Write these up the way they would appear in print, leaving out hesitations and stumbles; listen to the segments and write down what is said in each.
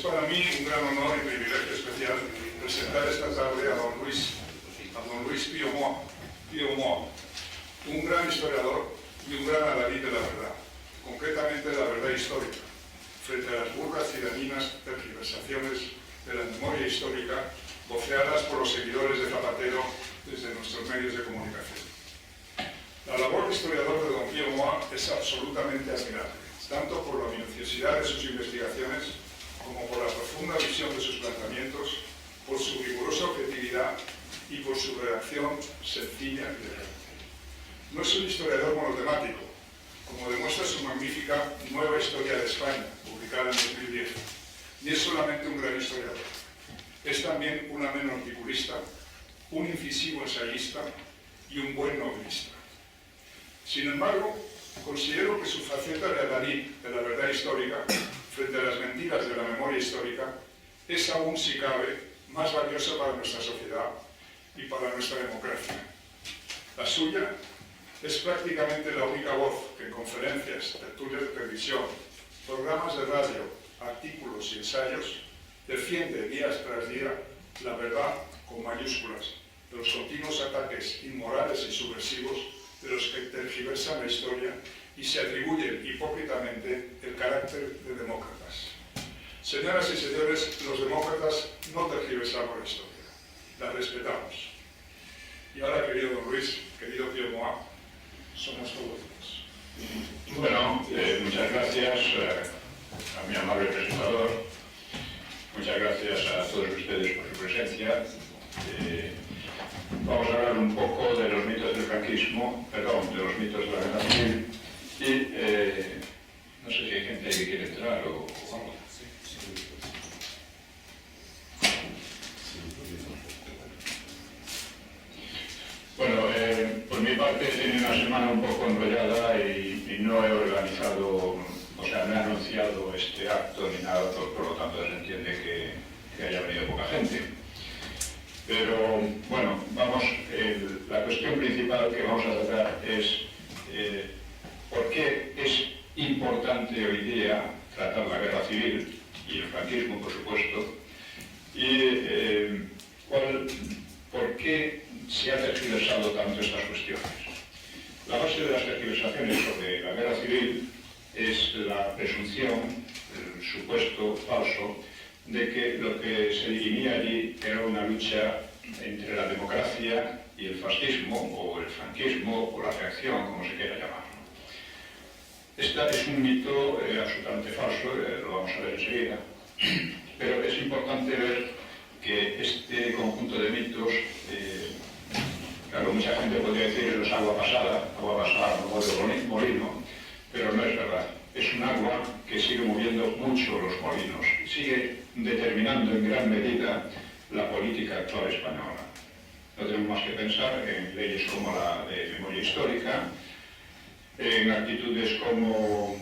para mí un gran honor y privilegio especial presentar esta tarde a don Luis Pío Moa, un gran historiador y un gran adalid de la verdad, concretamente de la verdad histórica, frente a las burdas y dañinas tergiversaciones de la memoria histórica voceadas por los seguidores de Zapatero desde nuestros medios de comunicación. La labor de historiador de don Pío Moa es absolutamente admirable, tanto por la minuciosidad de sus investigaciones como por la profunda visión de sus planteamientos, por su rigurosa objetividad y por su redacción sencilla y elegante. No es un historiador monotemático, como demuestra su magnífica Nueva Historia de España, publicada en 2010, ni es solamente un gran historiador, es también un ameno articulista, un incisivo ensayista y un buen novelista. Sin embargo, considero que su faceta de adalid de la verdad histórica frente a las mentiras de la memoria histórica es aún, si cabe, más valiosa para nuestra sociedad y para nuestra democracia. La suya es prácticamente la única voz que en conferencias, tertulias de televisión, programas de radio, artículos y ensayos defiende día tras día la verdad con mayúsculas de los continuos ataques inmorales y subversivos de los que tergiversan la historia y se atribuyen hipócritamente el carácter de demócratas. Señoras y señores, los demócratas no tergiversamos la historia, la respetamos. Y ahora, querido don Luis, querido Pío Moa, somos todos. Bueno, muchas gracias a mi amable presentador, muchas gracias a todos ustedes por su presencia. Vamos a hablar un poco de los mitos del franquismo, perdón, de los mitos de la guerra civil y no sé si hay gente que quiere entrar o algo. Bueno, por mi parte he tenido una semana un poco enrollada y no he organizado, o sea, no he anunciado este acto ni nada, por lo tanto se entiende que haya venido poca gente. Pero bueno, vamos, la cuestión principal que vamos a tratar es por qué es importante hoy día tratar la guerra civil y el franquismo, por supuesto, y por qué se ha tergiversado tanto estas cuestiones. La base de las tergiversaciones sobre la guerra civil es la presunción, el supuesto falso, de que lo que se dirimía allí era una lucha entre la democracia y el fascismo, o el franquismo, o la reacción, como se quiera llamar. Este es un mito absolutamente falso, lo vamos a ver enseguida, pero es importante ver que este conjunto de mitos, claro, mucha gente podría decir que es agua pasada como de molino, pero no es verdad. Es un agua que sigue moviendo mucho los molinos, sigue determinando en gran medida la política actual española. No tenemos más que pensar en leyes como la de memoria histórica, en actitudes como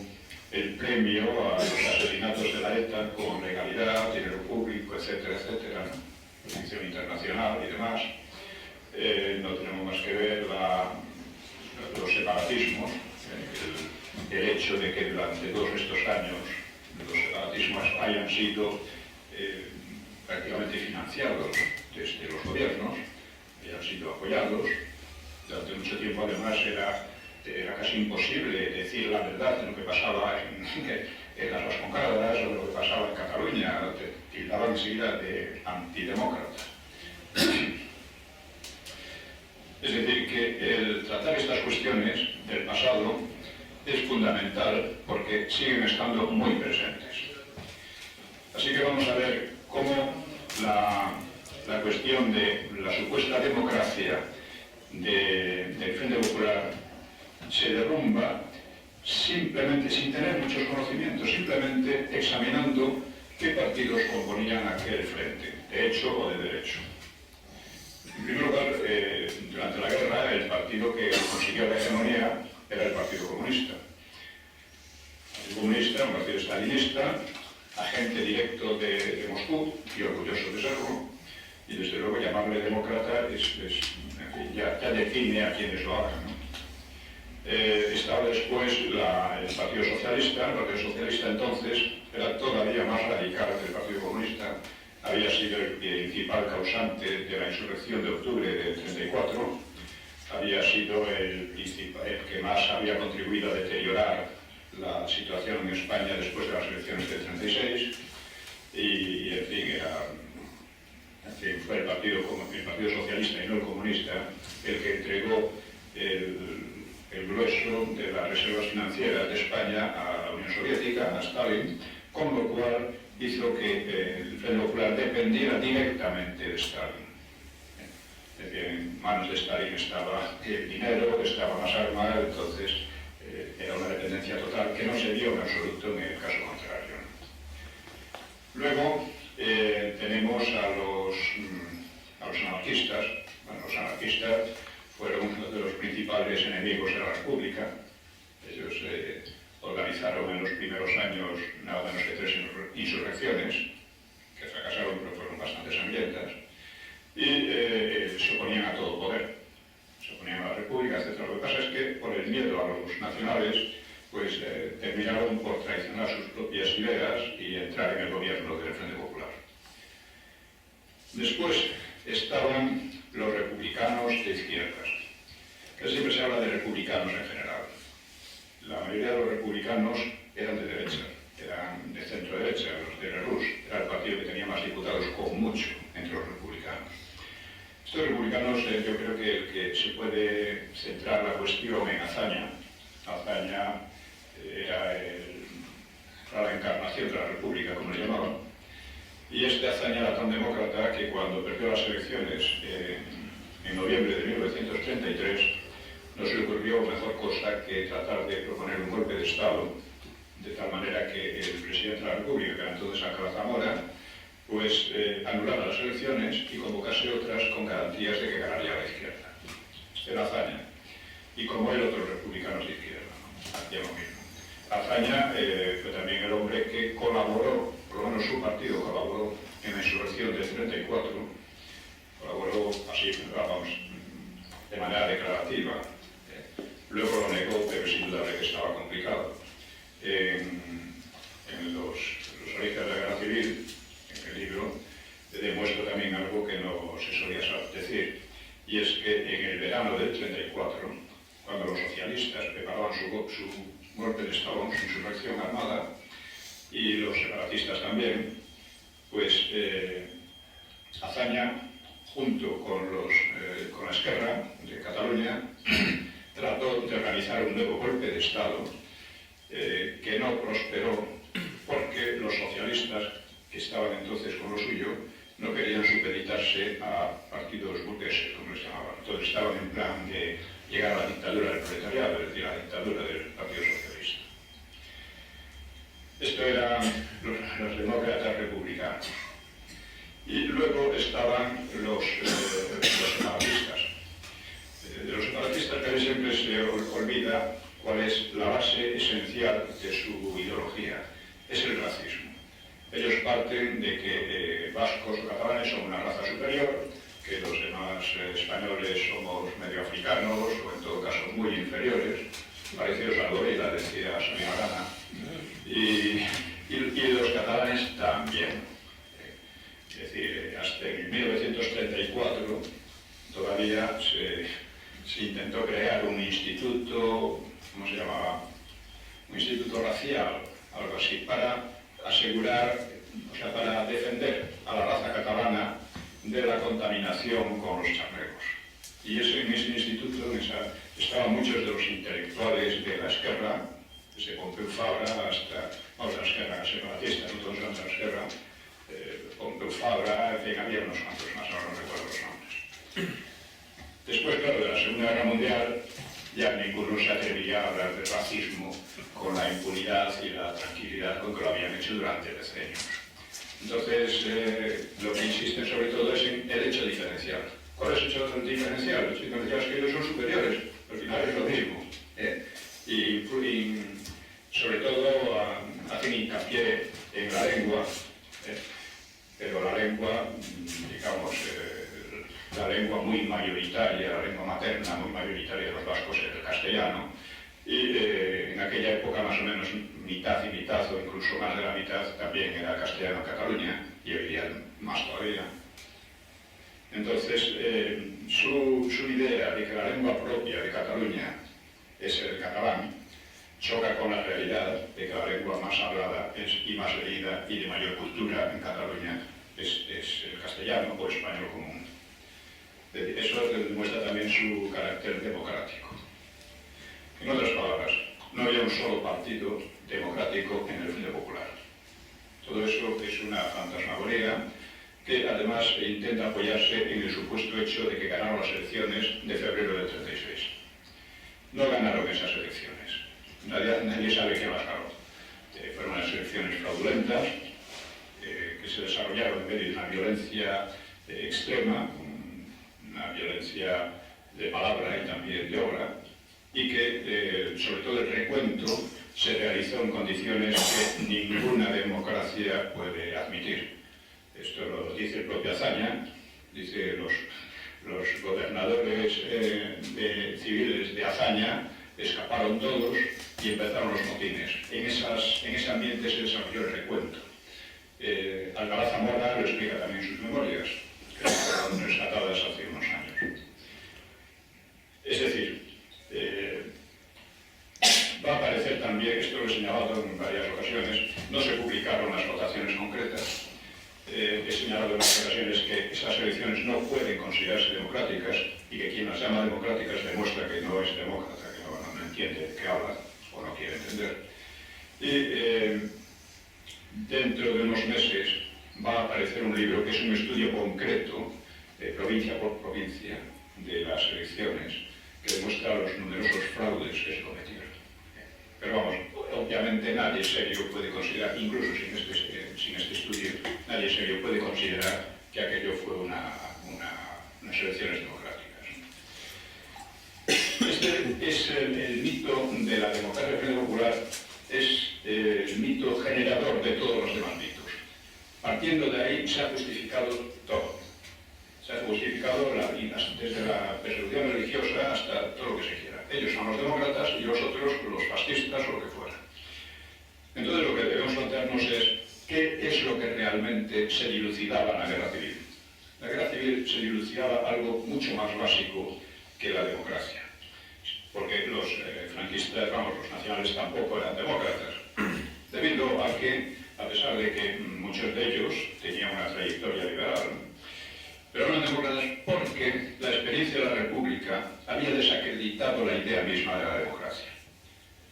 el premio a los asesinatos de la ETA con legalidad, dinero público, etcétera, etcétera, ¿no? Protección internacional y demás. No tenemos más que ver los separatismos, el hecho de que durante todos estos años los separatismos hayan sido prácticamente financiados desde los gobiernos, hayan sido apoyados. Durante mucho tiempo además era casi imposible decir la verdad de lo que pasaba en las Vascongadas o de lo que pasaba en Cataluña, te tildaban enseguida de antidemócrata. Es decir, que el tratar estas cuestiones del pasado es fundamental porque siguen estando muy presentes. Así que vamos a ver cómo la cuestión de la supuesta democracia del Frente Popular se derrumba simplemente, sin tener muchos conocimientos, simplemente examinando qué partidos componían aquel frente, de hecho o de derecho. En primer lugar, durante la guerra, el partido que consiguió la hegemonía era el Partido Comunista. El Partido Comunista, un partido estalinista, agente directo de Moscú, y orgulloso de serlo, y desde luego llamarle demócrata en fin, ya define a quienes lo hagan, ¿no? Estaba después el Partido Socialista. El Partido Socialista entonces era todavía más radical que el Partido causante de la insurrección de octubre del 34, había sido el que más había contribuido a deteriorar la situación en España después de las elecciones del 36, y en fin, fue el Partido Socialista y no el Comunista el que entregó el grueso de las reservas financieras de España a la Unión Soviética, a Stalin, con lo cual hizo que el Frente Popular dependiera directamente de Stalin. Es decir, en manos de Stalin estaba el dinero, estaba las armas, entonces era una dependencia total que no se dio en absoluto en el caso contrario. Luego tenemos a los anarquistas. Bueno, los anarquistas fueron uno de los principales enemigos de la República. Ellos organizaron en los primeros años nada menos que 3 insurrecciones, que fracasaron pero fueron bastante sangrientas, y se oponían a todo poder, se oponían a la República, etc. Lo que pasa es que por el miedo a los nacionales, pues terminaron por traicionar sus propias ideas y entrar en el gobierno del Frente Popular. Después estaban los republicanos de izquierdas, que siempre se habla de republicanos en general. La mayoría de los republicanos eran de derecha, eran de centro-derecha, los de Rus, era el partido que tenía más diputados con mucho entre los republicanos. Estos republicanos, yo creo que se puede centrar la cuestión en Azaña. Azaña era la encarnación de la República, como le llamaban, y Azaña era tan demócrata que cuando perdió las elecciones en noviembre de 1933, no se le ocurrió mejor cosa que tratar de proponer un golpe de Estado, de tal manera que el presidente de la República, que era entonces Ángel Zamora, pues anulara las elecciones y convocase otras con garantías de que ganaría la izquierda. Este era Azaña. Y como él, otros republicanos de izquierda, ¿no? Hacían lo mismo. Azaña fue también el hombre que colaboró, por lo menos su partido colaboró en la insurrección del 34, colaboró así, vamos, de manera declarativa. Luego lo negó, pero es indudable que estaba complicado. En los orígenes de la Guerra Civil, en el libro, demuestro también algo que no se solía decir, y es que en el verano del 34, cuando los socialistas preparaban su golpe de Estado, su insurrección armada, y los separatistas también, pues Azaña, junto con la Esquerra de Cataluña, trató de organizar un nuevo golpe de Estado que no prosperó porque los socialistas, que estaban entonces con lo suyo, no querían supeditarse a partidos burgueses, como les llamaban. Entonces estaban en plan de llegar a la dictadura del proletariado, es decir, a la dictadura del Partido Socialista. Esto eran los demócratas republicanos. Y luego estaban los separatistas. De los separatistas casi siempre se olvida cuál es la base esencial de su ideología. Es el racismo. Ellos parten de que vascos o catalanes son una raza superior, que los demás españoles somos medio africanos o en todo caso muy inferiores, parecidos al gorila, decía Sonia Arana, y los catalanes también. Es decir, hasta en 1934 todavía se intentó crear un instituto, ¿cómo se llamaba? Un instituto racial, algo así, para asegurar, o sea, para defender a la raza catalana de la contaminación con los charnegos. Y en ese instituto estaban muchos de los intelectuales de la Esquerra, desde Pompeu Fabra hasta, vamos, la Esquerra separatista, no todos eran de la Esquerra, Pompeu Fabra, en fin, había unos cuantos más, ahora no recuerdo los nombres. Después, claro, de la Segunda Guerra Mundial, ya ninguno se atrevía a hablar de racismo con la impunidad y la tranquilidad con que lo habían hecho durante decenios. Entonces, lo que insisten sobre todo es en el hecho diferencial. ¿Cuál es el hecho diferencial? El hecho diferencial es que ellos son superiores, al final es lo mismo. Y sobre todo hacen hincapié en la lengua, pero la lengua, digamos, la lengua muy mayoritaria, la lengua materna muy mayoritaria de los vascos es el castellano, y en aquella época más o menos mitad y mitad, o incluso más de la mitad, también era castellano en Cataluña, y hoy día más todavía. Entonces, su idea de que la lengua propia de Cataluña es el catalán choca con la realidad de que la lengua más hablada y más leída y de mayor cultura en Cataluña es el castellano o español común. Eso demuestra también su carácter democrático. En otras palabras, no había un solo partido democrático en el Frente Popular. Todo eso es una fantasmagoría que además intenta apoyarse en el supuesto hecho de que ganaron las elecciones de febrero del 36. No ganaron esas elecciones. Nadie sabe quién las ganó. Fueron unas elecciones fraudulentas que se desarrollaron en medio de una violencia extrema, una violencia de palabra y también de obra, y que, sobre todo el recuento, se realizó en condiciones que ninguna democracia puede admitir. Esto lo dice el propio Azaña, dice los gobernadores civiles de Azaña escaparon todos y empezaron los motines. En ese ambiente se desarrolló el recuento. Alcalá Zamora lo explica también en sus memorias, que fueron rescatadas hace unos años. Es decir, va a aparecer también, esto lo he señalado en varias ocasiones, no se publicaron las votaciones concretas. He señalado en varias ocasiones que esas elecciones no pueden considerarse democráticas y que quien las llama democráticas demuestra que no es demócrata, que no entiende de qué habla o no quiere entender. Y dentro de unos meses va a aparecer un libro que es un estudio concreto, provincia por provincia, de las elecciones, que demuestra los numerosos fraudes que se cometieron. Pero vamos, obviamente nadie serio puede considerar, incluso sin este estudio, nadie serio puede considerar que aquello fue unas elecciones democráticas. Este es el mito de la democracia del Frente Popular, es el mito generador de todos los demás mitos. Partiendo de ahí se ha justificado todo. Se ha justificado desde la persecución religiosa hasta todo lo que se quiera. Ellos son los demócratas y los otros los fascistas o lo que fuera. Entonces lo que debemos plantearnos es qué es lo que realmente se dilucidaba en la guerra civil. La guerra civil se dilucidaba algo mucho más básico que la democracia. Porque los franquistas, los nacionales tampoco eran demócratas. Debido a que, a pesar de que muchos de ellos tenían una trayectoria liberal, pero no eran demócratas porque la experiencia de la República había desacreditado la idea misma de la democracia.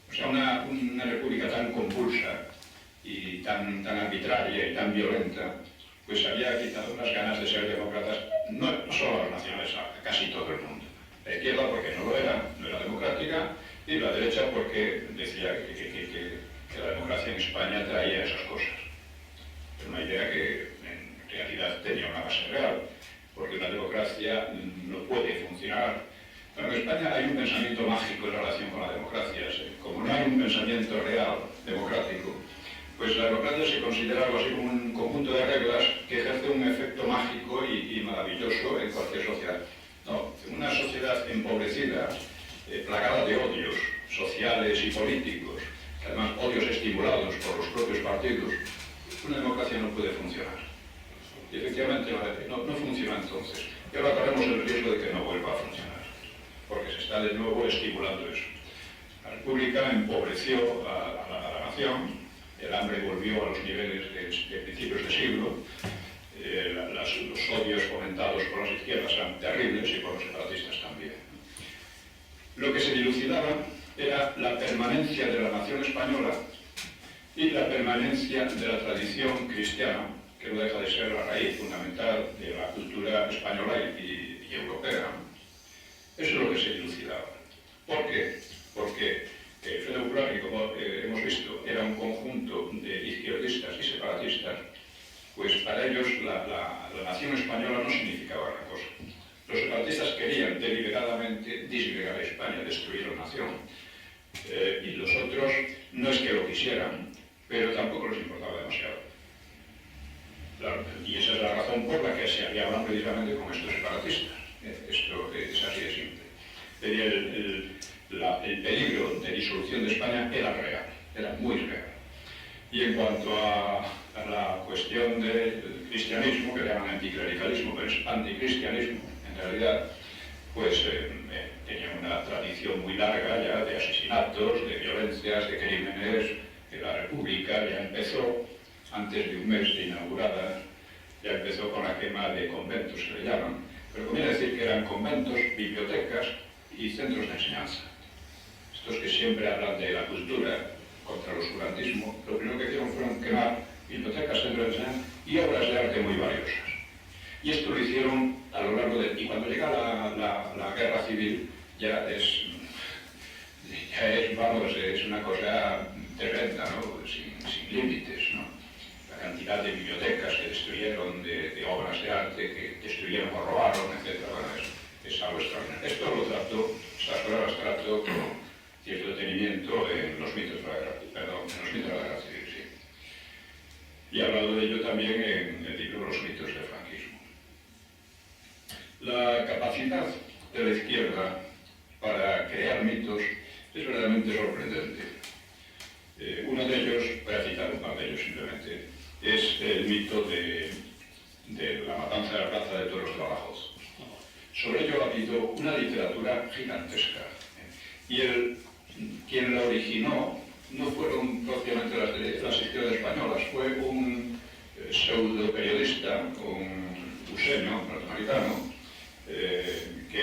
O sea, una república tan convulsa y tan arbitraria y tan violenta, pues había quitado las ganas de ser demócratas, no solo a los nacionales, a casi todo el mundo. La izquierda porque no lo era, no era democrática, y la derecha porque decía que la democracia en España traía esas cosas. Era una idea que en realidad tenía una base real, porque una democracia no puede funcionar. Bueno, en España hay un pensamiento mágico en relación con la democracia. Como no hay un pensamiento real, democrático, pues la democracia se considera algo así como un conjunto de reglas que ejerce un efecto mágico y maravilloso en cualquier sociedad. No, en una sociedad empobrecida, plagada de odios sociales y políticos, que además odios estimulados por los propios partidos, una democracia no puede funcionar. Y efectivamente no funciona entonces. Y ahora corremos el riesgo de que no vuelva a funcionar, porque se está de nuevo estimulando eso. La República empobreció a la nación, el hambre volvió a los niveles de principios de siglo, los odios fomentados por las izquierdas eran terribles y por los separatistas también. Lo que se dilucidaba era la permanencia de la nación española y la permanencia de la tradición cristiana, que no deja de ser la raíz fundamental de la cultura española y europea. Eso es lo que se dilucidaba. ¿Por qué? Porque el Frente Popular, que como hemos visto, era un conjunto de izquierdistas y separatistas, pues para ellos la nación española no significaba gran cosa. Los separatistas querían deliberadamente disgregar a España, destruir la nación. Y los otros no es que lo quisieran, pero tampoco les importaba demasiado. Y esa es la razón por la que se hablaban precisamente con estos separatistas. Esto es así de simple. El peligro de disolución de España era real, era muy real. Y en cuanto a a la cuestión del cristianismo, que le llaman anticlericalismo, pero es anticristianismo, en realidad, pues tenía una tradición muy larga ya de asesinatos, de violencias, de crímenes, que la República ya empezó, antes de un mes de inaugurada, ya empezó con la quema de conventos, se le llaman, pero conviene decir que eran conventos, bibliotecas y centros de enseñanza. Estos que siempre hablan de la cultura contra el oscurantismo, lo primero que hicieron fueron quemar bibliotecas, centros de enseñanza y obras de arte muy valiosas. Y esto lo hicieron a lo largo de... Y cuando llega la guerra civil, ya es una cosa tremenda, ¿no? Sin límites, ¿no? La cantidad de bibliotecas que destruyeron, de obras de arte que destruyeron o robaron, etc. Bueno, es algo extraordinario. Esto lo trató, estas cosas las trató con cierto detenimiento en los mitos de la guerra civil, sí. Y he hablado de ello también en el libro Los mitos del franquismo. La capacidad de la izquierda para crear mitos es verdaderamente sorprendente. Uno de ellos, voy a citar un par de ellos simplemente, es el mito de la matanza de la Plaza de Toros de Badajoz. Sobre ello ha habido una literatura gigantesca. Y quien la originó no fueron propiamente las izquierdas españolas, fue un pseudo periodista, un useño norteamericano, que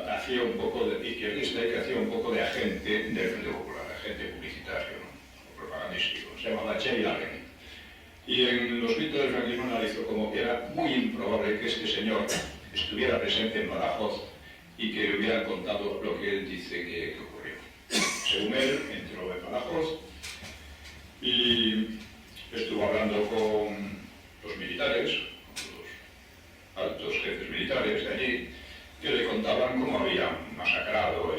hacía un poco de izquierdista y que hacía un poco de agente del Frente Popular, agente publicitario, ¿no? O propagandístico. Se llamaba Jay Allen. Y en los mitos del franquismo analizó como que era muy improbable que este señor estuviera presente en Badajoz y que le hubieran contado lo que él dice que ocurrió. Según él, entró en Badajoz y estuvo hablando con los militares, con los altos jefes militares de allí, que le contaban cómo habían masacrado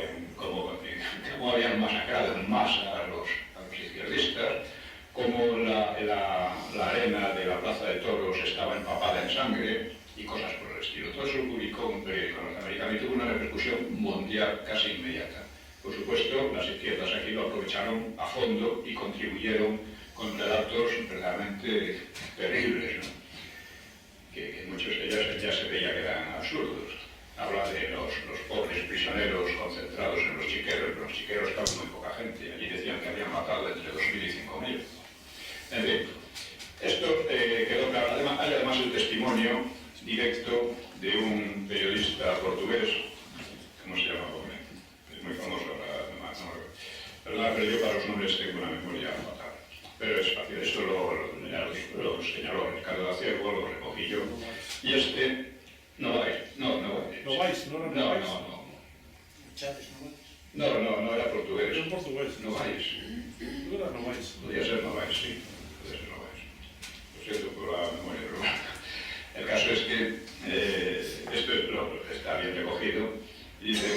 en masa a los izquierdistas, cómo la arena de la Plaza de Toros estaba empapada en sangre y cosas por el estilo. Todo eso lo publicó un periódico norteamericano y tuvo una repercusión mundial casi inmediata. Por supuesto, las izquierdas aquí lo aprovecharon a fondo y contribuyeron con relatos verdaderamente terribles, ¿no? Que muchos de ellos ya se veía que eran absurdos. Habla de los pobres prisioneros concentrados en los chiqueros estaban muy poca gente. Allí decían que habían matado entre 2.000 y 5.000. En fin, esto quedó claro. Hay además el testimonio directo de un periodista portugués, ¿cómo se llama? Es muy famoso, perdón, pero yo para los nombres tengo una memoria fatal. Pero es fácil, esto lo señaló Ricardo da Ciervo, lo recogí yo. Y no vais. No era portugués. Era portugués. No vais. No vais. Podría ser no vais, sí. Podría ser no vais. Lo siento por la memoria, pero bueno. El caso es que esto está bien recogido. Dice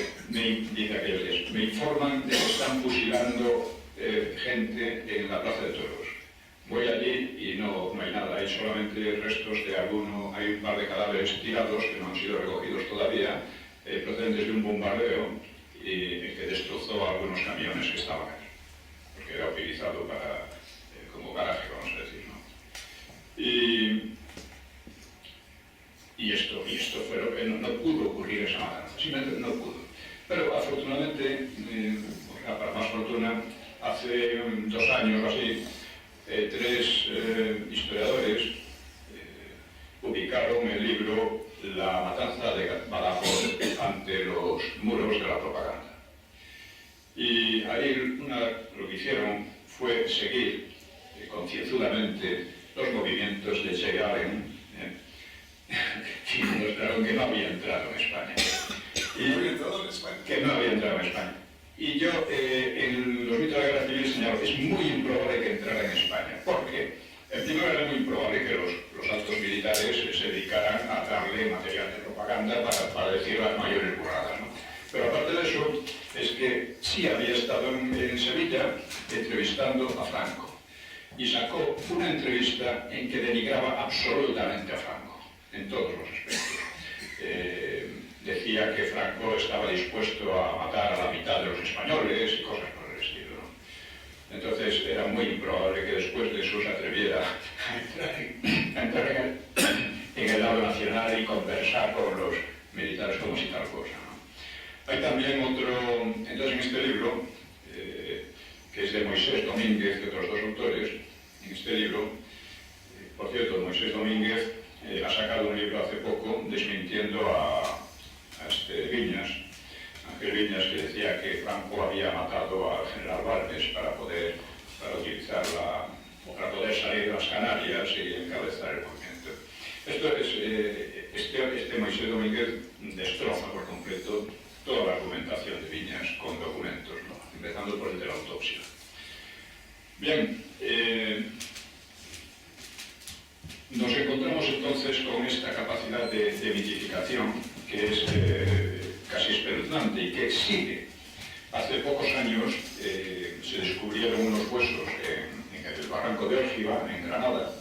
aquellos días, me informan de que están fusilando gente en la Plaza de Toros. Voy allí y no hay nada, hay solamente restos de hay un par de cadáveres tirados que no han sido recogidos todavía, procedentes de un bombardeo que destrozó algunos camiones que estaban ahí, porque era utilizado como garaje, vamos a decir, ¿no? Y esto fue lo que no pudo ocurrir esa matanza, simplemente no pudo. Pero afortunadamente, para más fortuna, hace 2 años o así, 3 historiadores publicaron el libro La matanza de Badajoz ante los muros de la propaganda. Y ahí lo que hicieron fue seguir concienzudamente los movimientos de Jay Allen, y demostraron que no había entrado en España. Que no había entrado en España. Y yo, en los mitos de la guerra civil, señalo, es muy improbable que entrara en España. ¿Por qué? En primer lugar, es muy improbable que los altos militares se dedicaran a darle material de propaganda para decir las mayores burradas, ¿no? Pero aparte de eso, es que sí había estado en Sevilla entrevistando a Franco. Y sacó una entrevista en que denigraba absolutamente a Franco, en todos los aspectos. Decía que Franco estaba dispuesto a matar a la mitad de los españoles y cosas por el estilo, ¿no? Entonces era muy improbable que después de eso se atreviera a entrar en el lado nacional y conversar con los militares como si tal cosa, ¿no? Hay también otro, entonces en este libro, que es de Moisés Domínguez y otros dos autores, en este libro, por cierto, Moisés Domínguez ha sacado un libro hace poco desmintiendo a Viñas, Ángel Viñas, que decía que Franco había matado al general Balmes para poder salir de las Canarias y encabezar el movimiento. Esto es, este Moisés Domínguez destroza por completo toda la argumentación de Viñas con documentos, ¿no? Empezando por el de la autopsia. Bien, nos encontramos entonces con esta capacidad de mitificación que es casi espeluznante y que exhibe. Hace pocos años se descubrieron unos huesos en el barranco de Órgiva, en Granada,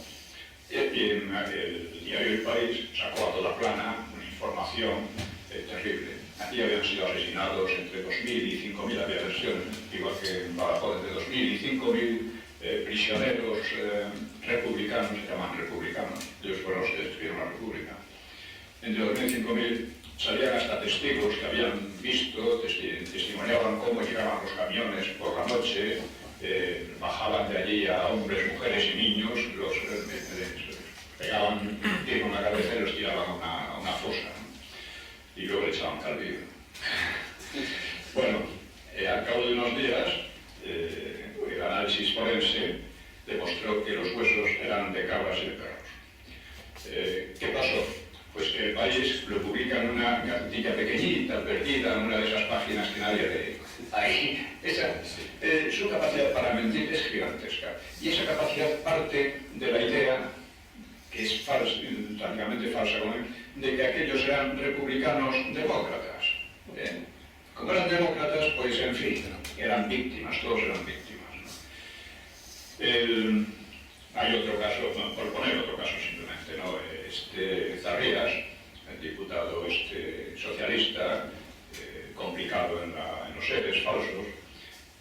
y el diario El País sacó a toda plana una información terrible. Aquí habían sido asesinados entre 2.000 y 5.000, había versiones, igual que en Badajoz, entre 2.000 y 5.000 prisioneros republicanos, se llaman republicanos, ellos fueron los que destruyeron la República. Entre 2.000 y 5.000 salían hasta testigos que habían visto, testimoniaban cómo llegaban los camiones por la noche, bajaban de allí a hombres, mujeres y niños, los pegaban con la cabeza y los tiraban a una fosa, ¿no? Y luego le echaban calvillo. Bueno, al cabo de unos días, el análisis forense demostró que los huesos eran de cabras y de perros. ¿Qué pasó? Pues que El País lo publica en una cartilla pequeñita, perdida, en una de esas páginas que nadie lee. Ahí, su capacidad para mentir es gigantesca. Y esa capacidad parte de la idea, que es falsa, prácticamente falsa, de que aquellos eran republicanos demócratas. Como eran demócratas, pues en fin, eran víctimas, todos eran víctimas, ¿no? Hay otro caso, por poner otro caso simplemente, ¿no? Zarrías, el diputado socialista, complicado en los seres falsos,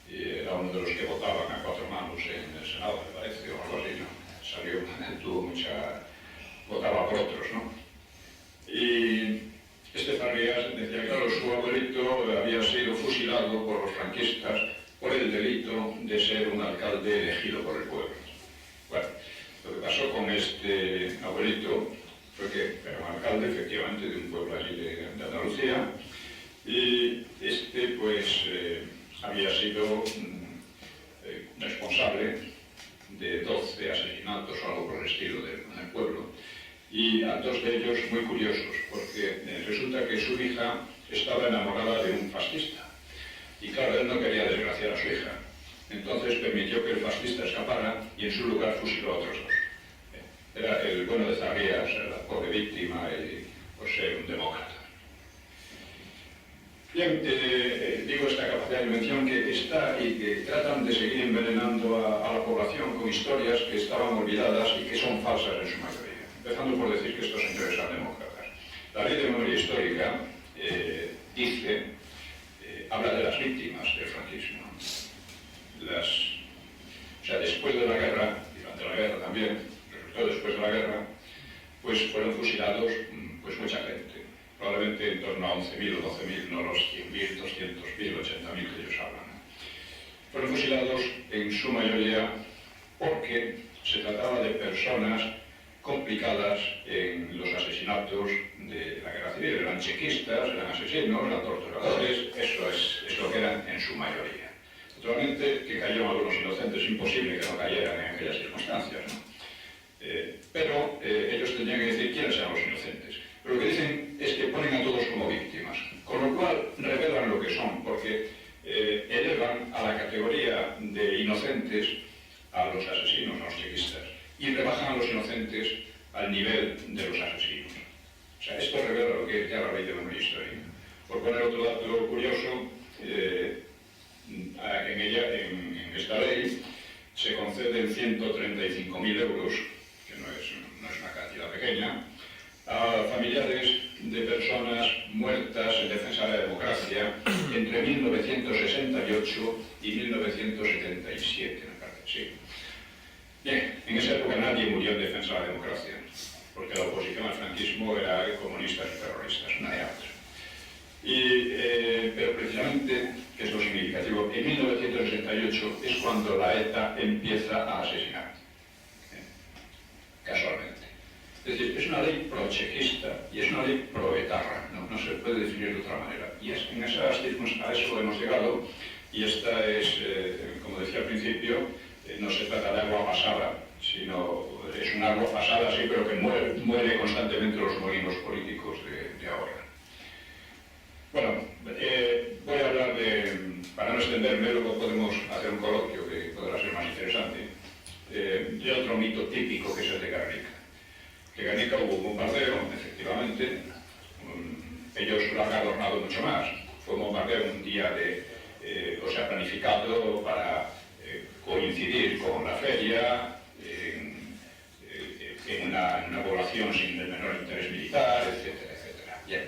y era uno de los que votaban a cuatro manos en el Senado, me parece, o algo así, ¿no? Votaba por otros, ¿no? Y Zarrías decía que, claro, su abuelito había sido fusilado por los franquistas por el delito de ser un alcalde elegido por el pueblo. Bueno, lo que pasó con este abuelito fue que era un alcalde, efectivamente, de un pueblo allí de Andalucía, y pues, había sido responsable de 12 asesinatos o algo por el estilo en el pueblo, y a dos de ellos muy curiosos, porque resulta que su hija estaba enamorada de un fascista, y claro, él no quería desgraciar a su hija. Entonces permitió que el fascista escapara y en su lugar fusiló a otros dos. Era el bueno de Zarrías, la pobre víctima, y por ser un demócrata. Bien, digo esta capacidad de invención que está y que tratan de seguir envenenando a la población con historias que estaban olvidadas y que son falsas en su mayoría. Empezando por decir que estos señores eran demócratas. La ley de memoria histórica habla de las víctimas del franquismo. O sea, después de la guerra, durante la guerra también, resultó después de la guerra, pues fueron fusilados pues mucha gente. Probablemente en torno a 11.000 o 12.000, no los 100.000, 200.000, 80.000 que ellos hablan. Fueron fusilados en su mayoría porque se trataba de personas complicadas en los asesinatos de la guerra civil. Eran chequistas, eran asesinos, eran torturadores, eso es lo que eran en su mayoría. Naturalmente, que cayeron algunos inocentes, es imposible que no cayeran en aquellas circunstancias, ¿no? Pero ellos tendrían que decir quiénes eran los inocentes. Pero lo que dicen es que ponen a todos como víctimas, con lo cual revelan lo que son, porque elevan a la categoría de inocentes a los asesinos, a los chequistas, y rebajan a los inocentes al nivel de los asesinos. O sea, esto revela lo que es ya la ley de memoria histórica. Por poner otro dato curioso, en esta ley se conceden 135.000 euros, que no es una cantidad pequeña, a familiares de personas muertas en defensa de la democracia entre 1968 y 1977, me parece, sí. Bien, en esa época nadie murió en defensa de la democracia, porque la oposición al franquismo era de comunistas y terroristas, una de otra. Pero precisamente, que es lo significativo, en 1968 es cuando la ETA empieza a asesinar, casualmente. Es decir, es una ley pro-chequista y es una ley pro-etarra, no se puede definir de otra manera. Y es, en esas circunstancias, a eso hemos llegado, y esta es, como decía al principio, no se trata de agua pasada, sino es un agua pasada, sí, pero que muere constantemente los molinos políticos de ahora. Bueno, voy a hablar para no extenderme, luego podemos hacer un coloquio que podrá ser más interesante, de otro mito típico que es el de Guernica. En Guernica hubo un bombardeo, efectivamente, ellos lo han adornado mucho más. Fue un bombardeo un día planificado para coincidir con la feria, en una población sin el menor interés militar, etcétera, etcétera. Bien.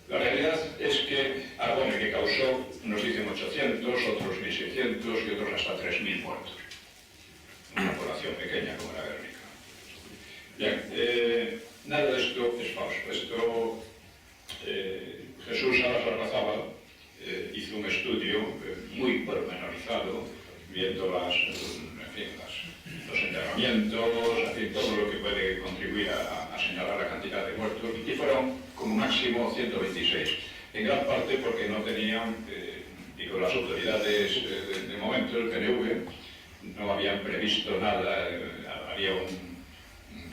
La realidad es que Arbone, causó, nos dicen 800, otros 1.600 y otros hasta 3.000 muertos. Una población pequeña como la Guernica. Bien, nada de esto es falso. Jesús Salazar hizo un estudio muy pormenorizado, viendo los enterramientos, todo lo que puede contribuir a señalar la cantidad de muertos, y fueron como máximo 126, en gran parte porque no tenían, las autoridades de momento, el PNV, no habían previsto nada, había un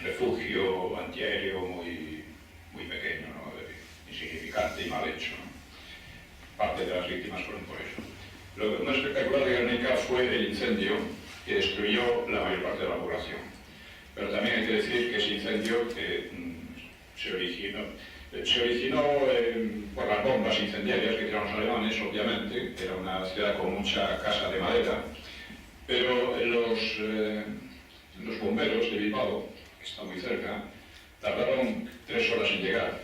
refugio antiaéreo muy pequeño, ¿no? Insignificante y mal hecho, ¿no? Parte de las víctimas fueron por eso. Lo más espectacular de Guernica fue el incendio que destruyó la mayor parte de la población. Pero también hay que decir que ese incendio se originó por las bombas incendiarias que tiraron los alemanes, obviamente. Era una ciudad con mucha casa de madera, pero los bomberos de Bilbao, que está muy cerca, tardaron 3 horas en llegar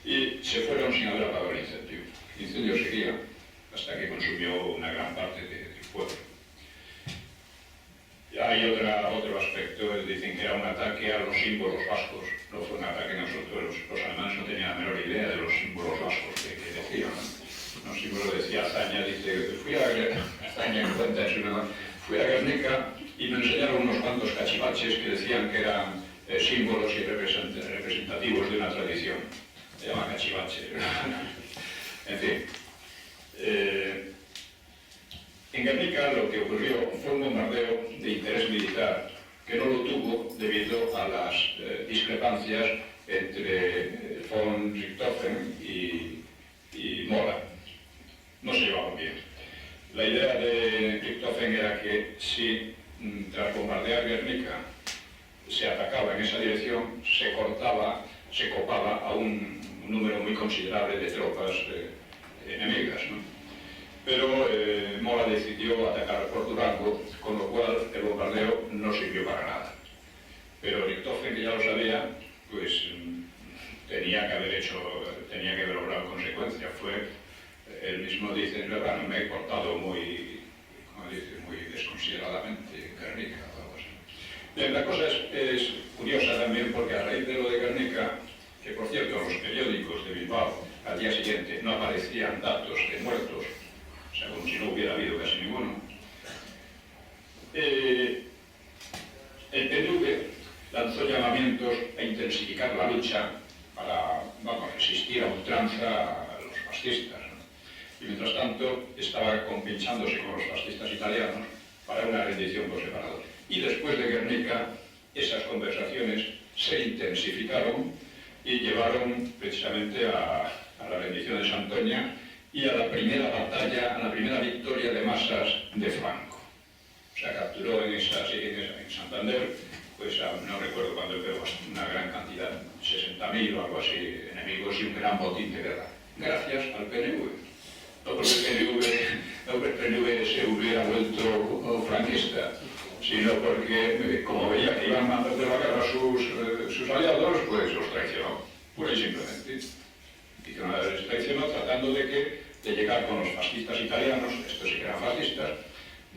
y se fueron sin haber apagado el incendio. El incendio seguía hasta que consumió una gran parte del pueblo. Hay otro aspecto, dicen que era un ataque a los símbolos vascos, no fue un ataque a nosotros, los alemanes no tenían la menor idea de los símbolos vascos que decían. Un símbolo decía Azaña, dice, fui a Guernica y me enseñaron unos cuantos cachivaches que decían que eran símbolos y representativos de una tradición. Se llama cachivache. En fin. En Guernica lo que ocurrió fue un bombardeo de interés militar que no lo tuvo debido a las discrepancias entre von Richthofen y Mola. No se llevaban bien. La idea de Richthofen era que si tras bombardear Guernica se atacaba en esa dirección, se copaba a un número muy considerable de tropas enemigas, ¿no? Pero Mola decidió atacar por Durango, con lo cual el bombardeo no sirvió para nada. Pero Richthofen, que ya lo sabía, pues tenía que haber obrado en consecuencia. Él mismo dice, no me he portado muy desconsideradamente en Guernica o algo así. Bien, la cosa es curiosa también porque a raíz de lo de Guernica, que por cierto en los periódicos de Bilbao al día siguiente no aparecían datos de muertos, o sea, como si no hubiera habido casi ninguno, el PNV lanzó llamamientos a intensificar la lucha para resistir a ultranza a los fascistas, ¿no? Y mientras tanto estaba compinchándose con los fascistas italianos para una rendición por separado. Y después de Guernica, esas conversaciones se intensificaron y llevaron precisamente a la rendición de Santoña y a la primera batalla, a la primera victoria de masas de Franco. O sea, capturó en Santander, pues no recuerdo cuándo, pero una gran cantidad, 60.000 o algo así, enemigos y un gran botín de guerra. Gracias al PNV. No porque el PNV se hubiera vuelto franquista, sino porque, como veía que iban mandando de la guerra sus aliados, pues los traicionó, pura y simplemente. Les traicionó tratando de llegar con los fascistas italianos, estos sí que eran fascistas,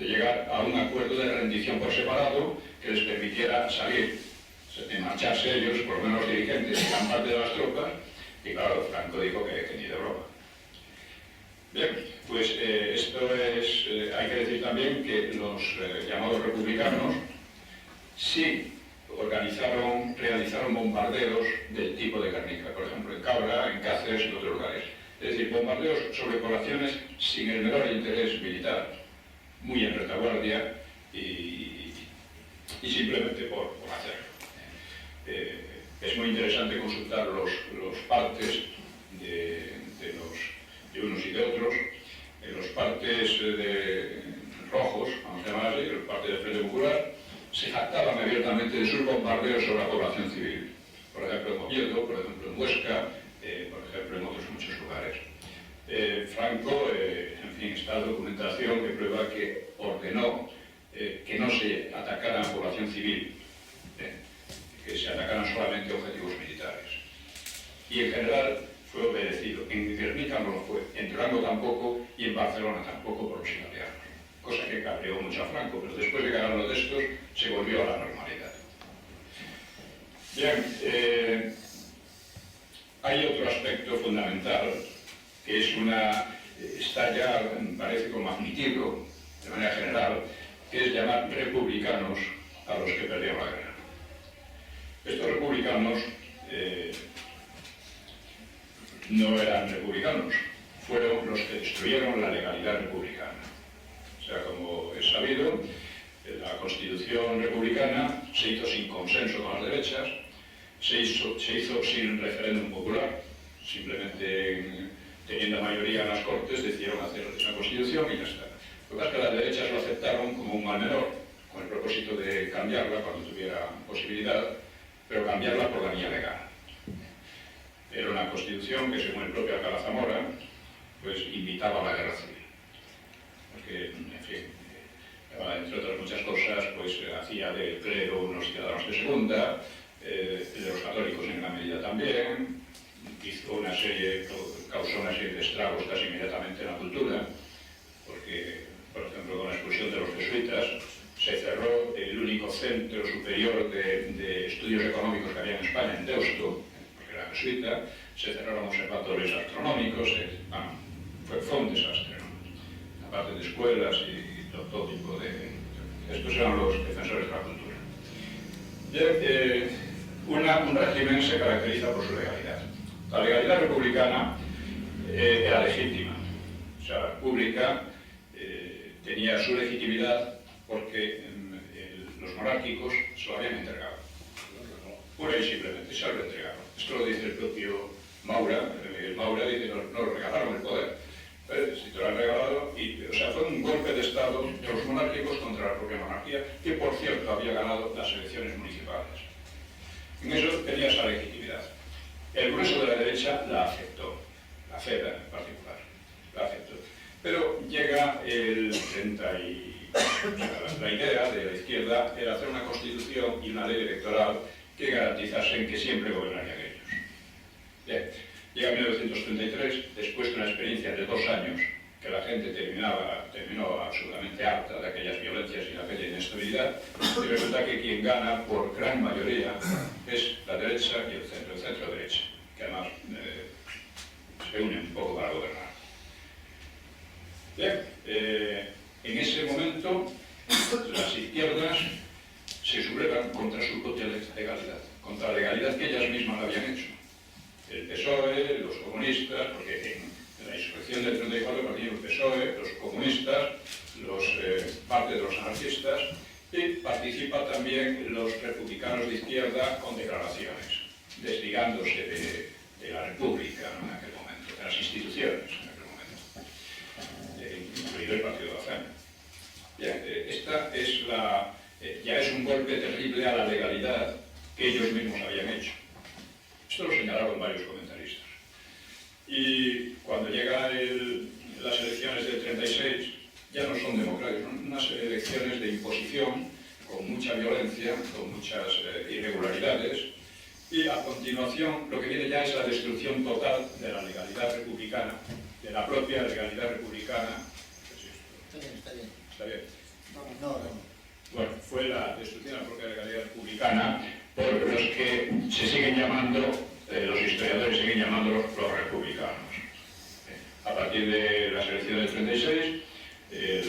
de llegar a un acuerdo de rendición por separado que les permitiera salir, de marcharse ellos, por lo menos los dirigentes y gran parte de las tropas, y claro, Franco dijo que ni de broma. Bien, pues esto es, hay que decir también que los llamados republicanos sí realizaron bombardeos del tipo de Guernica, por ejemplo en Cabra, en Cáceres y en otros lugares. Es decir, bombardeos sobre poblaciones sin el menor interés militar, muy en retaguardia y simplemente por hacerlo. Es muy interesante consultar los partes de unos y de otros. Los partes rojos, vamos a llamar así, los partes del Frente Popular, se jactaban abiertamente de sus bombardeos sobre la población civil. Por ejemplo en Oviedo, por ejemplo en Huesca, por ejemplo en otros muchos lugares. Franco, en fin, está documentación que prueba que ordenó que no se atacara a la población civil, que se atacaran solamente objetivos militares. Y en general fue obedecido. En Guernica no lo fue, en Durango tampoco y en Barcelona tampoco por los italianos. Cosa que cabreó mucho a Franco, pero después de ganar los de estos se volvió a la normalidad. Bien, hay otro aspecto fundamental que está ya, me parece, como admitido de manera general, que es llamar republicanos a los que perdieron la guerra. Estos republicanos no eran republicanos, fueron los que destruyeron la legalidad republicana. O sea, como es sabido, la Constitución republicana se hizo sin consenso con las derechas, se hizo sin referéndum popular, simplemente teniendo mayoría en las Cortes decidieron hacer esa Constitución y ya está. Lo que pasa es que las derechas lo aceptaron como un mal menor, con el propósito de cambiarla cuando tuviera posibilidad, pero cambiarla por la vía legal. Era una Constitución que, según el propio Alcalá Zamora, pues invitaba a la guerra civil. Porque, en fin, entre otras muchas cosas, pues hacía del clero unos ciudadanos de segunda, de los católicos en gran medida también, causó una serie de estragos casi inmediatamente en la cultura, porque, por ejemplo, con la expulsión de los jesuitas, se cerró el único centro superior de estudios económicos que había en España, en Deusto, porque era jesuita, se cerraron observatorios astronómicos, fue un desastre, ¿no? Aparte de escuelas y todo tipo de... Estos eran los defensores de la cultura. Un régimen se caracteriza por su legalidad. La legalidad republicana era legítima, o sea, la república tenía su legitimidad porque los monárquicos se lo habían entregado. Pura y simplemente se lo entregaron. Esto lo dice el propio Maura. Maura dice que nos regalaron el poder. Si te lo han regalado, o sea, fue un golpe de Estado de los monárquicos contra la propia monarquía, que por cierto había ganado las elecciones municipales. En eso tenía esa legitimidad. El grueso de la derecha la aceptó, la CEDA en particular, la aceptó. Pero llega el 30 y... La idea de la izquierda era hacer una constitución y una ley electoral que garantizasen que siempre gobernarían ellos. Bien, llega 1933, después de una experiencia de 2 años, que la gente terminó absolutamente harta de aquellas violencias y de aquella inestabilidad, y resulta que quien gana por gran mayoría es la derecha y el centro-derecha, que además se unen un poco para gobernar. Bien, en ese momento las izquierdas se sublevan contra su propia legalidad, contra la legalidad que ellas mismas la habían hecho. El PSOE, los comunistas, porque en la insurrección del 34 participan el PSOE, los comunistas, parte de los anarquistas, y participa también los republicanos de izquierda con declaraciones, desligándose de la República, ¿no? En aquel momento, de las instituciones en aquel momento, incluido el Partido de la FEM. Bien, esta es ya es un golpe terrible a la legalidad que ellos mismos habían hecho. Esto lo señalaron varios comentaristas. Y cuando llegan las elecciones del 36, ya no son democráticas, son unas elecciones de imposición, con mucha violencia, con muchas irregularidades, y a continuación lo que viene ya es la destrucción total de la legalidad republicana, de la propia legalidad republicana. Está bien, está bien. Está bien. Bueno, fue la destrucción de la propia legalidad republicana por los que se siguen llamando, los historiadores siguen llamando los republicanos. A partir de las elecciones del 36,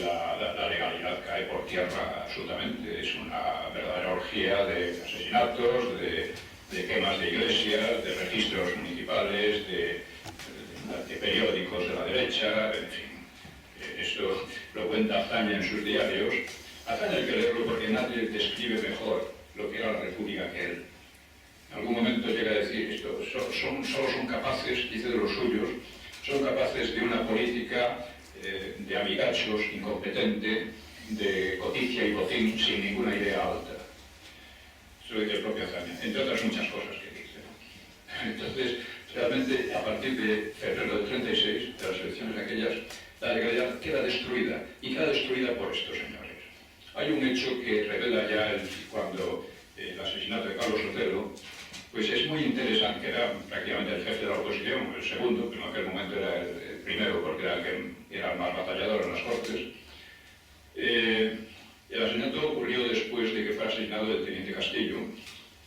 la legalidad cae por tierra absolutamente. Es una verdadera orgía de asesinatos, de quemas de iglesias, de registros municipales, de periódicos de la derecha, en fin. Esto lo cuenta Azaña en sus diarios. Azaña hay que leerlo porque nadie describe mejor lo que era la República que él. En algún momento llega a decir esto, solo son capaces, dice de los suyos, son capaces de una política de amigachos, incompetente, de codicia y botín, sin ninguna idea alta. Eso lo dice el propio Azaña, entre otras muchas cosas que dice. Entonces, realmente, a partir de febrero del 36, de las elecciones aquellas, la legalidad queda destruida, y queda destruida por estos señores. Hay un hecho que revela ya cuando el asesinato de Carlos Sotelo, pues es muy interesante, que era prácticamente el jefe de la oposición, el segundo, pero en aquel momento era el primero, porque era el que era el más batallador en las Cortes. El asesinato ocurrió después de que fue asesinado el teniente Castillo,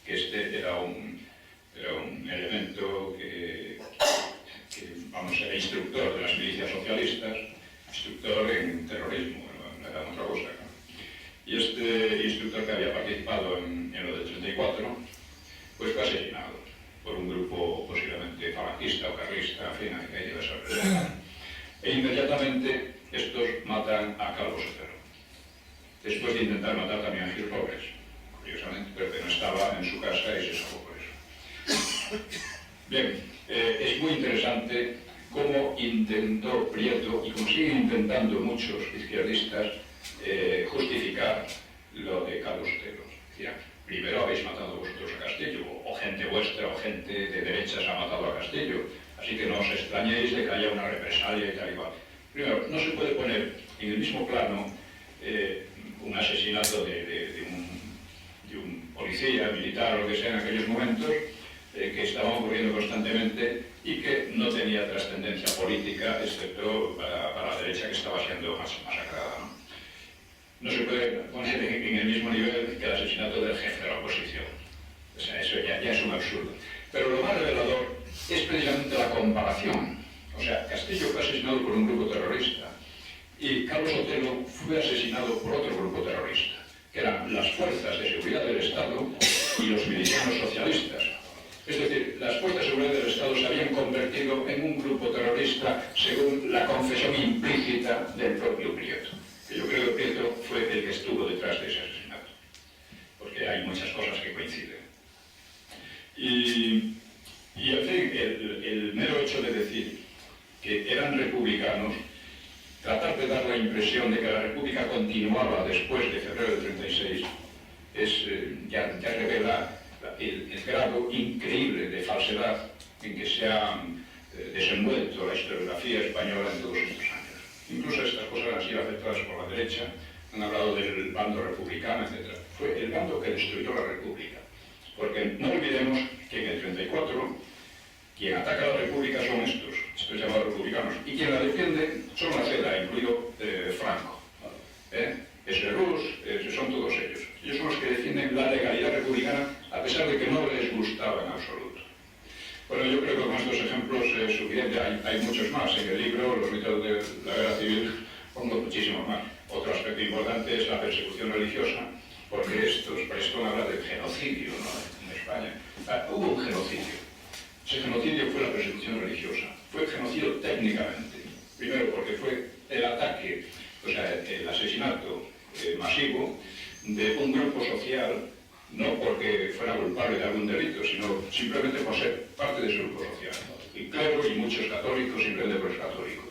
que este era un elemento que vamos, era instructor de las milicias socialistas, instructor en terrorismo, no era otra cosa. Y este instructor, que había participado en lo del 34, pues fue asesinado por un grupo posiblemente falangista o carlista, en fin, hay diversas versiones. E inmediatamente estos matan a Calvo Sotelo, después de intentar matar también a Gil Robles, curiosamente, pero que no estaba en su casa y se salvó por eso. Bien, es muy interesante cómo intentó Prieto, y como siguen intentando muchos izquierdistas, justificar lo de Carlos Sotelo. Decían, primero habéis matado vosotros a Castillo, o gente vuestra o gente de derechas ha matado a Castillo, así que no os extrañéis de que haya una represalia y tal y cual. Primero, no se puede poner en el mismo plano un asesinato de un policía, militar o lo que sea en aquellos momentos, que estaban ocurriendo constantemente y que no tenía trascendencia política, excepto para la derecha, que estaba siendo masacrada, ¿no? No se puede poner en el mismo nivel que el asesinato del jefe de la oposición. O sea, eso ya es un absurdo. Pero lo más revelador es precisamente la comparación. O sea, Castillo fue asesinado por un grupo terrorista y Carlos Sotelo fue asesinado por otro grupo terrorista, que eran las fuerzas de seguridad del Estado y los milicianos socialistas. Es decir, las fuerzas de seguridad del Estado se habían convertido en un grupo terrorista según la confesión implícita del propio Prieto. Que yo creo que Prieto fue el que estuvo detrás de ese asesinato, porque hay muchas cosas que coinciden. Y en fin, el mero hecho de decir que eran republicanos, tratar de dar la impresión de que la República continuaba después de febrero del 36, ya revela el grado increíble de falsedad en que se ha desenvuelto la historiografía española en todos estos años. Incluso estas cosas han sido aceptadas por la derecha, han hablado del bando republicano, etc. Fue el bando que destruyó la República. Porque no olvidemos que en el 34 quien ataca a la República son estos llamados republicanos, y quien la defiende son la CELA, incluido Franco. Eslerús, son todos ellos. Ellos son los que defienden la legalidad republicana a pesar de que no les gustaba en absoluto. Bueno, yo creo que con estos ejemplos es suficiente. Hay muchos más. En el libro, Los mitos de la guerra civil, pongo muchísimos más. Otro aspecto importante es la persecución religiosa, porque Preston habla del genocidio, ¿no?, en España. Hubo un genocidio. Ese genocidio fue la persecución religiosa. Fue genocidio técnicamente. Primero porque fue el ataque, o sea, el asesinato masivo de un grupo social, no porque fuera culpable de algún delito, sino simplemente por ser parte de su grupo social. Y clero y muchos católicos, simplemente por los católicos.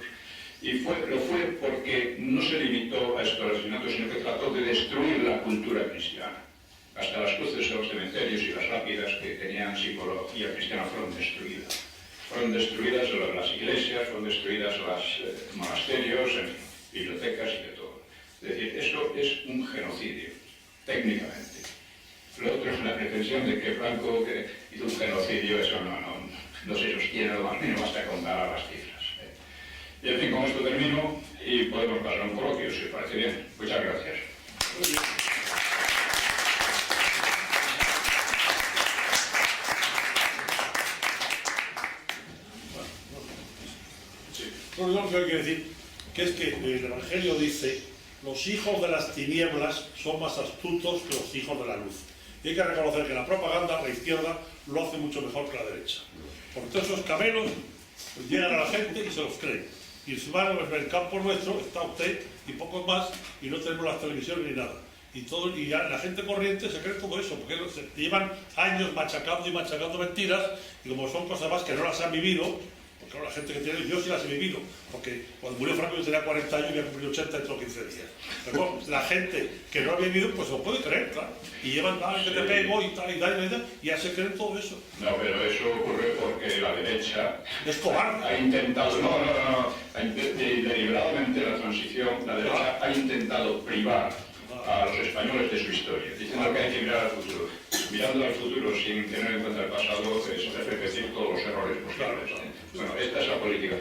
Y lo fue porque no se limitó a estos asesinatos, sino que trató de destruir la cultura cristiana. Hasta las cruces de los cementerios y las lápidas que tenían simbología cristiana fueron destruidas. Fueron destruidas las iglesias, fueron destruidas los monasterios, bibliotecas y de todo. Es decir, eso es un genocidio, técnicamente. Lo otro es la pretensión de que Franco hizo un genocidio, eso no se sostiene lo más mínimo hasta comparar las cifras. Y en fin, con esto termino y podemos pasar a un coloquio, si os parece bien. Muchas gracias. Muy bien. Lo único que hay que decir que es que el Evangelio dice: los hijos de las tinieblas son más astutos que los hijos de la luz. Y hay que reconocer que la propaganda, la izquierda, lo hace mucho mejor que la derecha. Porque todos esos camelos pues, llegan a la gente y se los creen. Y encima en el campo nuestro está usted y pocos más, y no tenemos las televisiones ni nada. Y ya la gente corriente se cree todo eso, porque se llevan años machacando y machacando mentiras, y como son cosas más que no las han vivido, porque la gente que tiene, yo sí las he vivido, porque cuando murió Franco yo tenía 40 años y había cumplido 80 dentro de 15 días. Pero bueno, la gente que no ha vivido, pues lo puede creer, claro. Y llevan, que te pego y tal, y ya se creen todo eso. No, pero eso ocurre porque la derecha Es cobarde. ha intentado, deliberadamente la transición, la derecha ha intentado privar a los españoles de su historia, diciendo que hay que mirar al futuro. Mirando al futuro sin tener en cuenta el pasado es repetir todos los errores posibles. Bueno, esta es la política.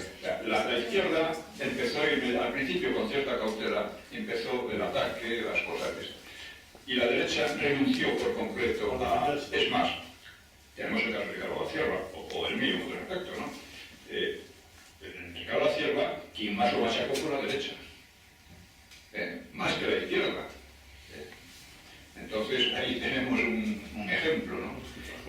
La izquierda empezó al principio con cierta cautela, empezó el ataque, las cosas. Y la derecha renunció por completo a... Es más, tenemos el caso de Ricardo Sierra, o el mío, con respecto, ¿no? En Ricardo Sierra, quien más lo machacó fue la derecha. Más que la izquierda. Entonces ahí tenemos un ejemplo, ¿no?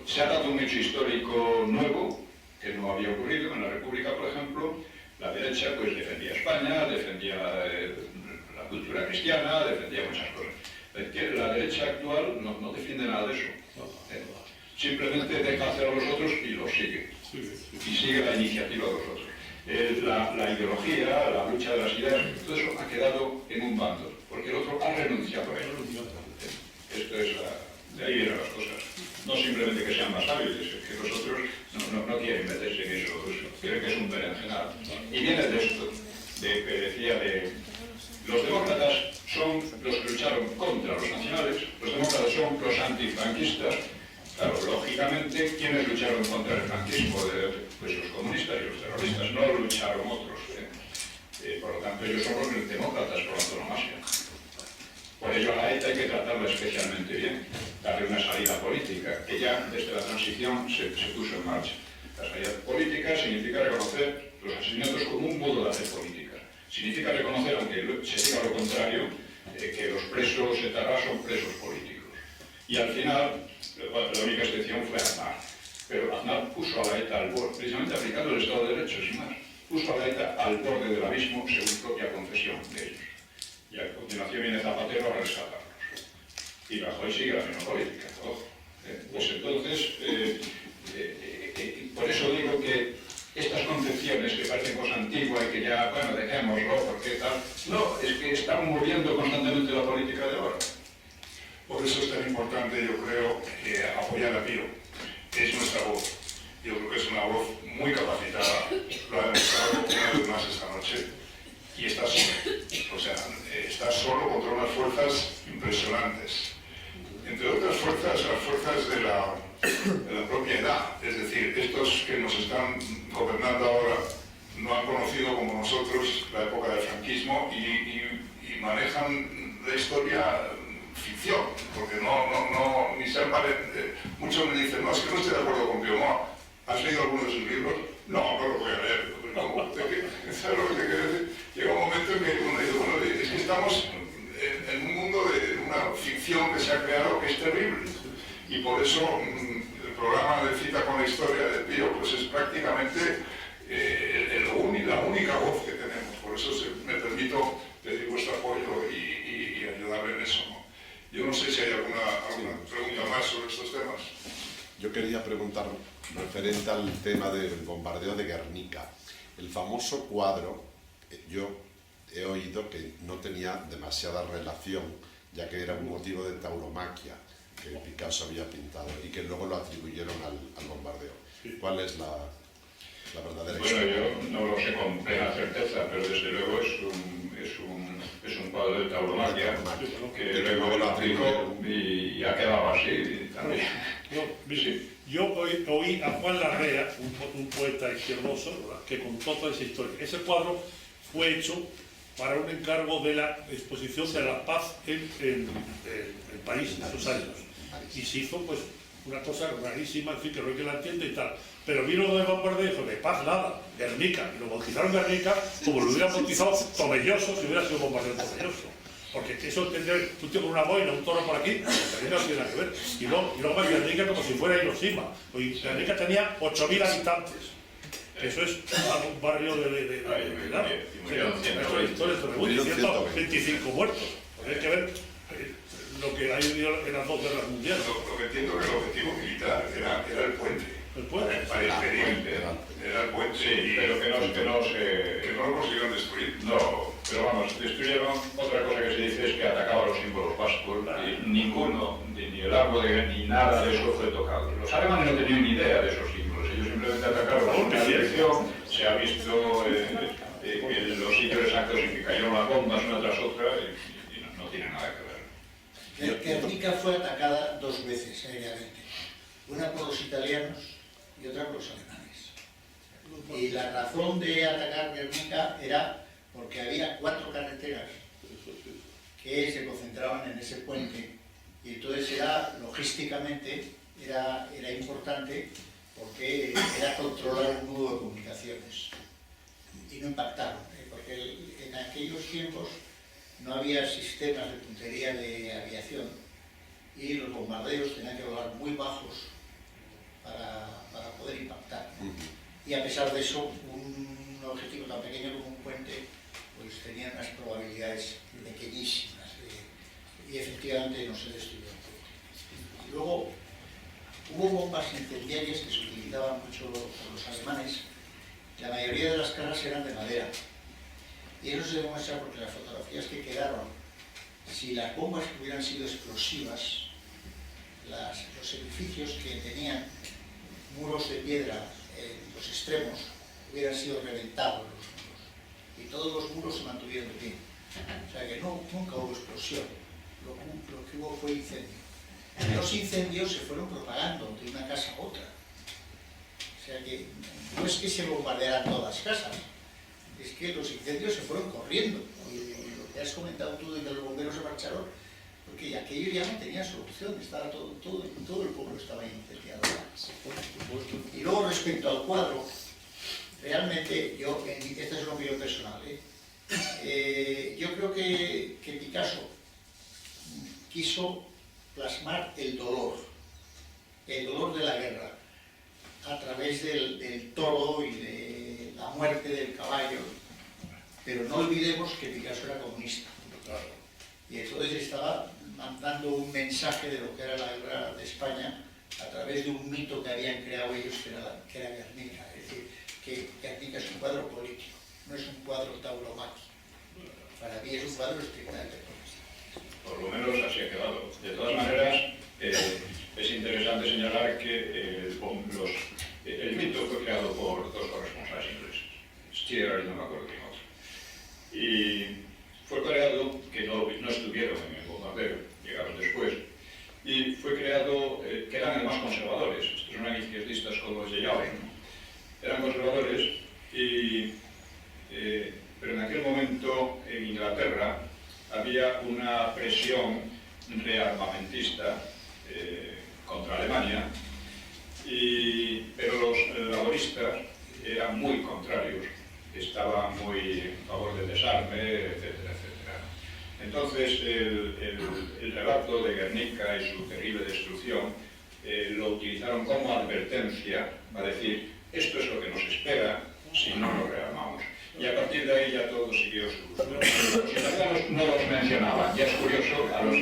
Se ha dado un hecho histórico nuevo que no había ocurrido en la República, por ejemplo. La derecha pues defendía España, defendía la cultura cristiana, defendía muchas cosas. La derecha actual no defiende nada de eso. Simplemente deja hacer a los otros y los sigue. Y sigue la iniciativa de los otros. La ideología, la lucha de las ideas, todo eso ha quedado en un bando, porque el otro ha renunciado a ello. Esto es de ahí vienen las cosas. No simplemente que sean más hábiles, es que los otros no quieren meterse en eso, creen que es un berenjenal. Y viene de esto, que decía de... Los demócratas son los que lucharon contra los nacionales, los demócratas son los antifranquistas. Claro, lógicamente, ¿quiénes lucharon contra el franquismo? Pues los comunistas y los terroristas, no lucharon otros. Por lo tanto, ellos son los demócratas por antonomasia. Por ello a la ETA hay que tratarla especialmente bien, darle una salida política, que ya desde la transición se puso en marcha. La salida política significa reconocer los asesinatos como un modo de hacer política. Significa reconocer, aunque se diga lo contrario, que los presos etarras son presos políticos. Y al final, la única excepción fue Aznar. Pero Aznar puso a la ETA al borde, precisamente aplicando el Estado de Derecho, sin más. Puso a la ETA al borde del abismo según propia confesión de ellos. Y a continuación viene Zapatero a rescatarlos. Y Rajoy sigue la misma política. Pues entonces, por eso digo que estas concepciones que parecen cosa antigua y que ya, bueno, dejémoslo, porque tal... No, es que están moviendo constantemente la política de ahora. Por eso es tan importante, yo creo, apoyar a Pío. Es nuestra voz. Yo creo que es una voz muy capacitada. Lo ha demostrado una vez más esta noche. Y está solo. O sea, está solo contra unas fuerzas impresionantes. Entre otras fuerzas, las fuerzas de la propia edad. Es decir, estos que nos están gobernando ahora no han conocido como nosotros la época del franquismo y manejan la historia ficción, porque ni se muchos me dicen, no, es que no estoy de acuerdo con Pío. ¿Has leído alguno de sus libros? No lo voy a leer. ¿Sabes lo que te quiero decir? Llega un momento en que uno dice, bueno, es que estamos en un mundo de una ficción que se ha creado que es terrible. Y por eso el programa de Cita con la Historia de Pío pues es prácticamente la única voz que tenemos. Por eso me permito pedir vuestro apoyo y ayudarle en eso, ¿no? Yo no sé si hay alguna pregunta más sobre estos temas. Yo quería preguntar referente al tema del bombardeo de Guernica. El famoso cuadro, yo he oído que no tenía demasiada relación, ya que era un motivo de tauromaquia que Picasso había pintado y que luego lo atribuyeron al bombardeo. ¿Cuál es la verdadera historia? Bueno, yo no lo sé con plena certeza, pero desde luego es un cuadro de tauromaquia que luego lo aplicó y ha quedado así también. Yo oí a Juan Larrea, un poeta izquierdoso, ¿verdad?, que contó toda esa historia. Ese cuadro fue hecho para un encargo de la exposición de la paz en París en esos años. Y se hizo pues una cosa rarísima, en fin, que no hay que la entiende y tal. Pero vino lo de bombardeo y dijo, de paz nada, Guernica. Y lo bautizaron Guernica como lo hubieran bautizado Tomelloso si hubiera sido bombardeo Tomelloso. Porque eso tendría un tío con una boina, un toro por aquí, pues no tiene nada que ver. Y luego más Guernica como si fuera Hiroshima. Y Guernica tenía 8.000 habitantes. Eso es un barrio de claro. Eso es historia, 125 muertos. Hay que ver lo que ha vivido en las dos guerras mundiales. Lo que entiendo que el objetivo militar era el puente. El puente. Para impedir. Era el puente. Sí, pero que no que no lo consiguieron destruir. No, pero vamos, destruyeron. Otra cosa que se dice es que atacaba los símbolos vascos y ninguno, ni el árbol ni nada de eso fue tocado. Los alemanes no tenían ni idea de esos símbolos, ellos simplemente atacaron en una dirección, se ha visto en los sitios exactos en que cayeron las bombas una tras otra y no tiene nada que ver. Guernica fue atacada 2 veces aéreamente, una por los italianos y otra por los alemanes. Y la razón de atacar Guernica era porque había 4 carreteras que se concentraban en ese puente y entonces era logísticamente era importante porque era controlar un nudo de comunicaciones y no impactaron, porque en aquellos tiempos no había sistemas de puntería de aviación y los bombardeos tenían que volar muy bajos para poder impactar. Y a pesar de eso, un objetivo tan pequeño como un puente pues tenía unas probabilidades pequeñísimas y efectivamente no se destruyó el puente. Y luego hubo bombas incendiarias que se utilizaban mucho por los alemanes. La mayoría de las cajas eran de madera. Y eso se demuestra porque las fotografías que quedaron, si las bombas hubieran sido explosivas, los edificios que tenían muros de piedra en los extremos hubieran sido reventados los muros. Y todos los muros se mantuvieron de pie. O sea que nunca hubo explosión. Lo que hubo fue incendio. Los incendios se fueron propagando de una casa a otra. O sea que no es que se bombardearan todas las casas, es que los incendios se fueron corriendo. Y lo que has comentado tú de que los bomberos se marcharon, porque aquello ya no tenía solución, estaba todo el pueblo estaba incendiado. Y luego respecto al cuadro, realmente esta es una opinión personal, yo creo que Picasso quiso plasmar el dolor de la guerra a través del toro y de la muerte del caballo, pero no olvidemos que Picasso era comunista. Y entonces estaba mandando un mensaje de lo que era la guerra de España a través de un mito que habían creado ellos que era Guernica. Es decir, que Guernica es un cuadro político, no es un cuadro tauromaqui. Para mí es un cuadro estrictamente político. Por lo menos así ha quedado. De todas maneras, es interesante señalar que el mito fue creado por 2 corresponsales ingleses, Steer y no me acuerdo quién otro. Y fue creado, que no estuvieron en el bombardeo, llegaron después, y fue creado, que eran además conservadores, estos eran izquierdistas como los de Yale, eran conservadores, pero en aquel momento en Inglaterra había una presión rearmamentista contra Alemania, pero los laboristas eran muy contrarios, estaban muy a favor del desarme, etcétera, etcétera. Entonces el relato de Guernica y su terrible destrucción lo utilizaron como advertencia para decir esto es lo que nos espera si no nos rearmamos. Y a partir de ahí ya todo siguió su curso. Los italianos no los mencionaban, ya es curioso, a los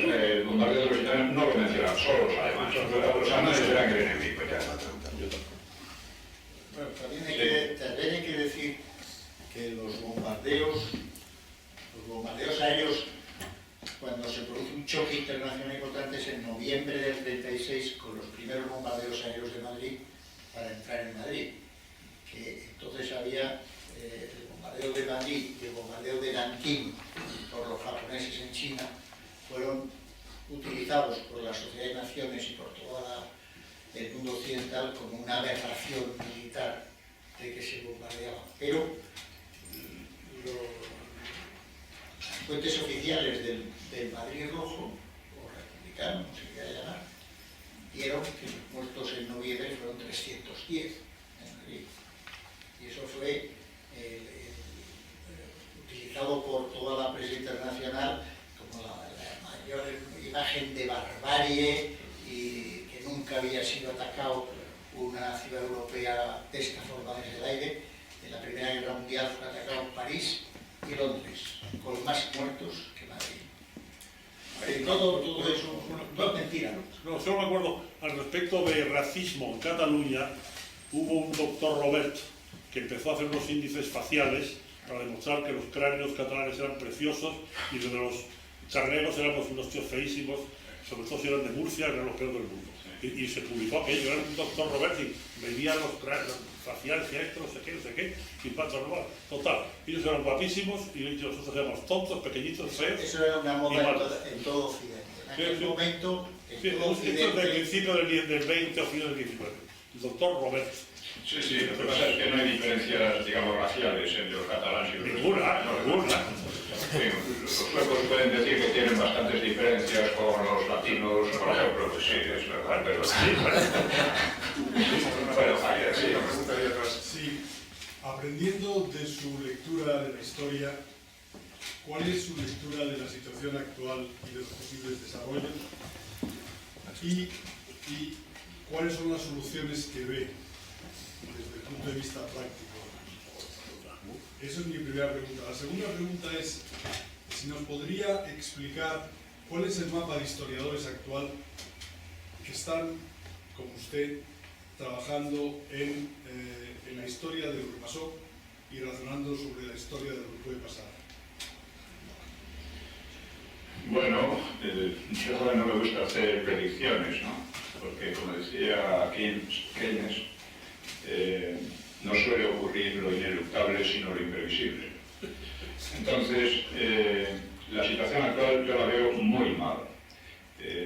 bombardeos de los italianos no los mencionaban, solo los alemanes. Los alemanes eran el enemigo ya. Bueno, también hay que decir que los bombardeos aéreos, cuando se produce un choque internacional importante, es en noviembre del 36 con los primeros bombardeos aéreos de Madrid para entrar en Madrid. Que entonces había el bombardeo de Madrid y el bombardeo de Nankín por los japoneses en China, fueron utilizados por la Sociedad de Naciones y por todo el mundo occidental como una aberración militar de que se bombardeaba. Pero fuentes oficiales del Madrid Rojo, o republicano, como se quiera llamar, dieron que los muertos en noviembre fueron 310 en Madrid. Y eso fue utilizado por toda la prensa internacional como la mayor imagen de barbarie y que nunca había sido atacado una ciudad europea de esta forma desde el aire. En la Primera Guerra Mundial fue atacado París y Londres, con más muertos que Madrid. Todo eso no es mentira, ¿no? No, solo me acuerdo, al respecto de racismo en Cataluña, hubo un doctor Robert que empezó a hacer unos índices faciales para demostrar que los cráneos catalanes eran preciosos y los de los charneros éramos unos tíos feísimos, sobre todo si eran de Murcia, eran los peores del mundo. Y se publicó aquello, era un doctor Robert y medía los cráneos faciales y esto, no sé qué, y pato normal. Total, ellos eran guapísimos y nosotros éramos tontos, pequeñitos, feos. Eso era una moda en todo Occidente. En aquel momento, en todo Occidente... Esto es del principio del 20 o final del 19. El doctor Robert. Sí, lo que pasa es que no hay diferencias, digamos, raciales entre los catalanes y los Ninguna. Los suecos pueden decir que tienen bastantes diferencias con los latinos, por ejemplo, pues sí, es verdad, pero... Sí, aprendiendo de su lectura de la historia, ¿cuál es su lectura de la situación actual y de los posibles desarrollos? Y cuáles son las soluciones que ve desde el punto de vista práctico. Esa es mi primera pregunta. La segunda pregunta es si nos podría explicar cuál es el mapa de historiadores actual que están, como usted, trabajando en la historia de lo que pasó y razonando sobre la historia de lo que puede pasar. Bueno, yo no me gusta hacer predicciones, ¿no? Porque, como decía Keynes, no suele ocurrir lo ineluctable sino lo imprevisible. Entonces, la situación actual yo la veo muy mal.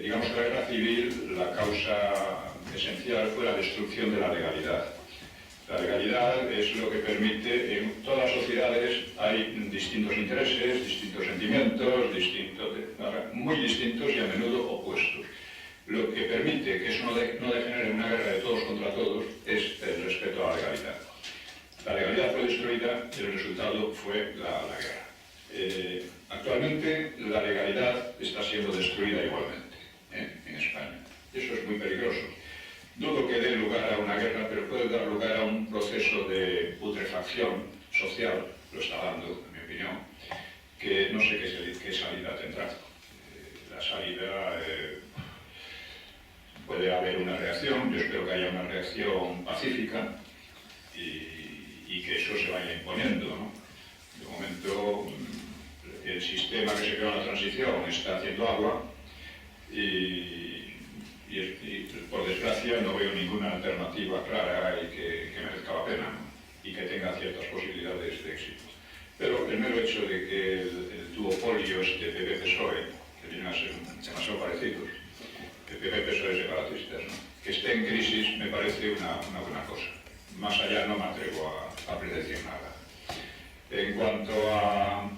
Digamos que la guerra civil, la causa esencial fue la destrucción de la legalidad. La legalidad es lo que permite, en todas las sociedades hay distintos intereses, distintos sentimientos, muy distintos y a menudo opuestos. Lo que permite que eso no degenere en una guerra de todos contra todos es el respeto a la legalidad. La legalidad fue destruida y el resultado fue la guerra. Actualmente la legalidad está siendo destruida igualmente en España. Eso es muy peligroso. Dudo que dé lugar a una guerra, pero puede dar lugar a un proceso de putrefacción social, lo está dando, en mi opinión, que no sé qué salida tendrá. La salida... puede haber una reacción, yo espero que haya una reacción pacífica y que eso se vaya imponiendo, ¿no? De momento, el sistema que se creó en la transición está haciendo agua y por desgracia no veo ninguna alternativa clara y que merezca la pena, ¿no? Y que tenga ciertas posibilidades de éxito. Pero el mero hecho de que el duopolio PP-PSOE, que vienen a ser demasiado parecidos, el PP-PSOE separatistas, ¿no?, que esté en crisis me parece una buena cosa. Más allá no me atrevo a predecir nada. En cuanto a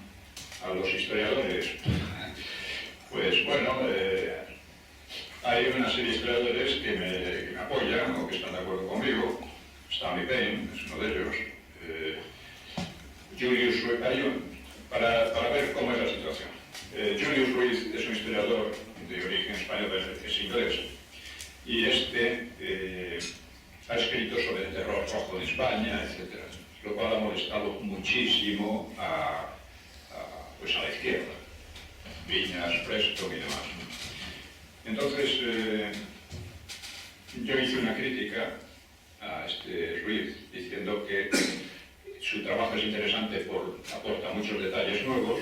los historiadores, pues bueno, hay una serie de historiadores que me apoyan o que están de acuerdo conmigo. Stanley Payne es uno de ellos. Julius Ruiz, para ver cómo es la situación. Julius Ruiz es un historiador de origen español, es inglés, y ha escrito sobre el terror rojo de España, etc., lo cual ha molestado muchísimo a la izquierda, Viñas, Preston y demás. Entonces, yo hice una crítica a Ruiz diciendo que su trabajo es interesante aporta muchos detalles nuevos,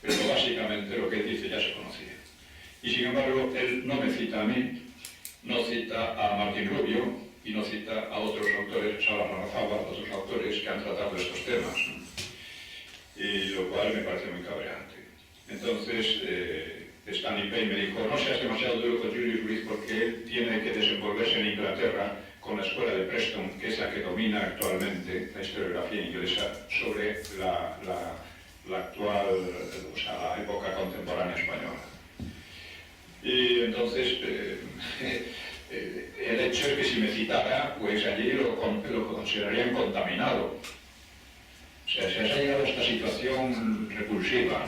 pero básicamente lo que él dice ya se conocía. Y sin embargo, él no me cita a mí, no cita a Martín Rubio y no cita a otros autores, Sara Manazábal, otros autores que han tratado estos temas, ¿no? Y lo cual me parece muy cabreante. Entonces, Stanley Payne me dijo, no seas demasiado duro con Julius Ruiz porque él tiene que desenvolverse en Inglaterra con la escuela de Preston, que es la que domina actualmente la historiografía inglesa sobre la actual, o sea, la época contemporánea española. Y entonces, el hecho es que si me citara, pues allí lo considerarían contaminado. O sea, se ha llegado a esta situación repulsiva.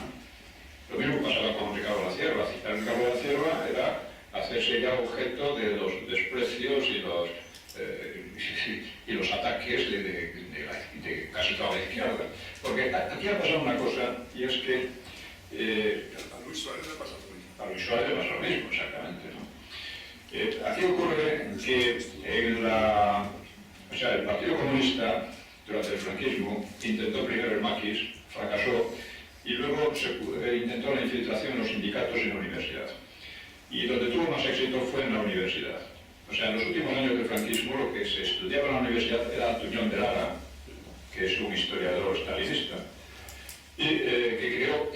Lo mismo pasaba con Ricardo de la Cierva. Citar a Ricardo de la Cierva era hacerse ya objeto de los desprecios y los ataques de casi toda la izquierda. Porque aquí ha pasado una cosa, y es que A Luis Suárez le pasa lo mismo. a Luis Suárez le pasa lo mismo, exactamente, ¿no? Aquí ocurre que el Partido Comunista, durante el franquismo, intentó primero el maquis, fracasó, y luego intentó la infiltración en los sindicatos y en la universidad. Y donde tuvo más éxito fue en la universidad. O sea, en los últimos años del franquismo lo que se estudiaba en la universidad era Tuñón de Lara, que es un historiador stalinista, y que creó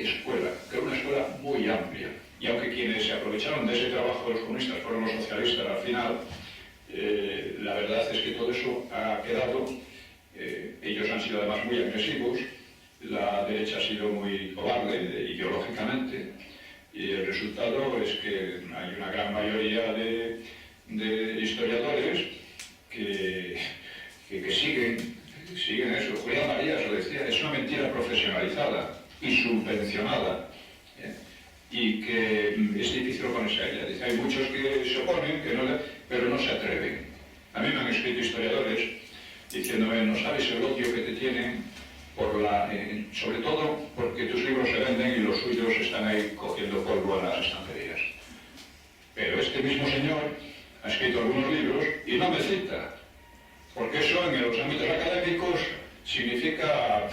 una escuela muy amplia. Y aunque quienes se aprovecharon de ese trabajo de los comunistas fueron los socialistas al final, la verdad es que todo eso ha quedado. Ellos han sido además muy agresivos, la derecha ha sido muy cobarde ideológicamente, y el resultado es que hay una gran mayoría de historiadores que siguen eso. Julián Marías lo decía, es una mentira profesionalizada y subvencionada, y que es difícil oponerse a ella. Dice, hay muchos que se oponen, pero no se atreven. A mí me han escrito historiadores diciéndome, no sabes el odio que te tienen, sobre todo porque tus libros se venden y los suyos están ahí cogiendo polvo en las estanterías. Pero este mismo señor ha escrito algunos libros y no me cita, porque eso en los ámbitos académicos significa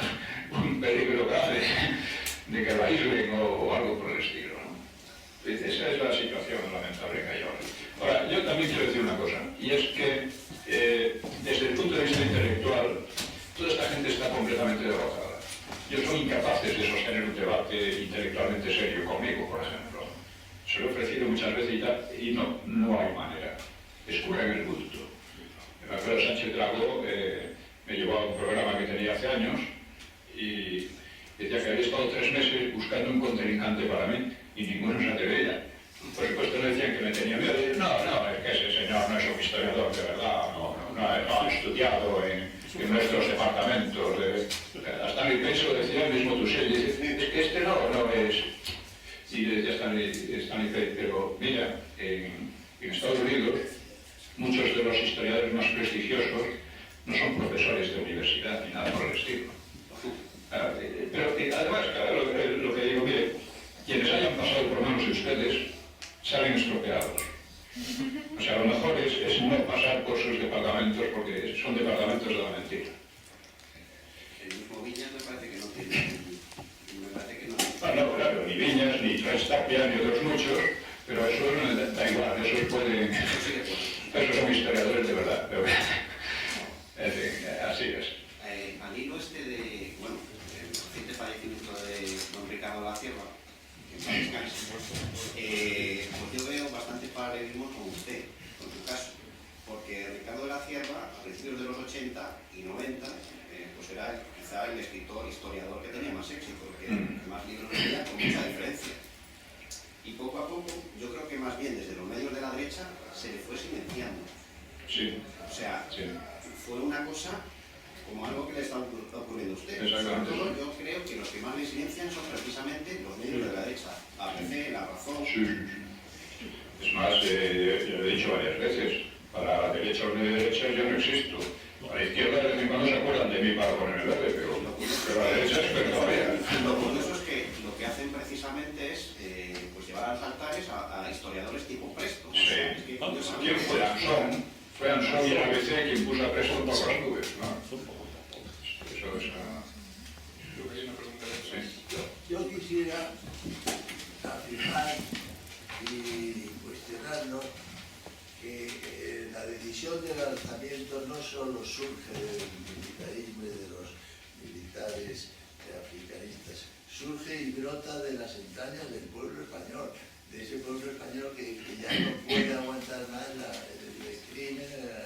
un peligro grave de que lo aíslen o algo por el estilo, ¿no? Esa es la situación lamentable que hay ahora. Ahora, yo también quiero decir una cosa, y es que desde el punto de vista intelectual, toda esta gente está completamente derrotada. Ellos son incapaces de sostener un debate intelectualmente serio conmigo, por ejemplo. Se lo he ofrecido muchas veces y no hay manera. Escurren el bulto. Me acuerdo, Sánchez Dragó me llevó a un programa que tenía hace años y decía que había estado 3 meses buscando un contrincante para mí y ninguno se atrevía. Por supuesto le decían que me tenía miedo. Y no, es que ese señor no es un historiador de verdad, no ha estudiado en nuestros departamentos. Hasta mi peso decía el mismo Tusell, dice, es que este no es. Y decía Stanley Craig, pero mira, en Estados Unidos muchos de los historiadores más prestigiosos no son profesores de universidad ni nada por el estilo. Pero además, lo que digo, mire, quienes hayan pasado por manos de ustedes salen estropeados. O sea, lo mejor es no pasar por sus departamentos porque son departamentos de la mentira. El mismo Viñas me parece que no tiene. No, claro, ni Viñas, ni Tres Tapia, ni otros muchos, pero eso da igual, esos pueden. Esos son historiadores de verdad. Pero, en fin, así es. Al hilo de, bueno, el reciente fallecimiento de don Ricardo de la Cierva, que en paz descanse, pues yo veo bastante paralelismo con usted, con su caso, porque Ricardo de la Cierva, a principios de los 80 y 90, pues era quizá el escritor historiador que tenía más éxito, que más libros leía con mucha diferencia. Y poco a poco, yo creo que más bien desde los medios de la derecha se le fue silenciando. Sí. O sea, sí. Fue una cosa como algo que le está ocurriendo a usted. Exactamente. Sobre todo, yo creo que los que más le silencian son precisamente los medios de la derecha. ABC, La Razón. Sí. Es más, yo lo he dicho varias veces, para la derecha o medio derecha yo no existo. A la izquierda de vez en cuando se acuerdan de mí para ponerme verde, pero a la derecha es peor todavía. Lo curioso es que lo que hacen precisamente es pues llevar a los altares a historiadores tipo Preston. Sí. O sea, es que, ¿Quién fue Anson? Fue Anson y el ABC quien puso a Preston por las nubes, ¿no? Eso es... Yo quisiera afirmar y cuestionarlo que la decisión del alzamiento no solo surge del militarismo y de los militares africanistas, surge y brota de las entrañas del pueblo español, de ese pueblo español que ya no puede aguantar más el crimen, la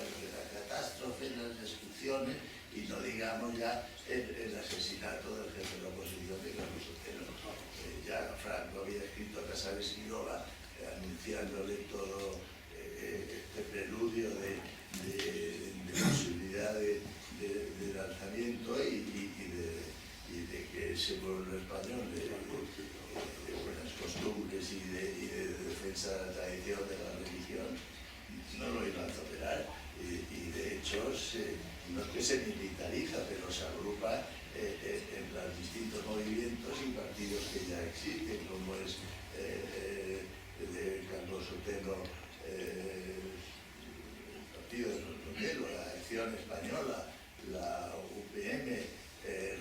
catástrofe, las destrucciones y no digamos ya el asesinato del jefe de la oposición de Carlos Sotelo. Ya Franco había escrito a Casares Quiroga anunciándole todo este preludio de posibilidad de lanzamiento y de que ese pueblo español de buenas costumbres y de defensa de la tradición de la religión no lo iba a tolerar y de hecho no es que se militariza, pero se agrupa en los distintos movimientos y partidos que ya existen, como es de Carlos Sotelo, el partido de Sotelo, la Acción Española, la UPM,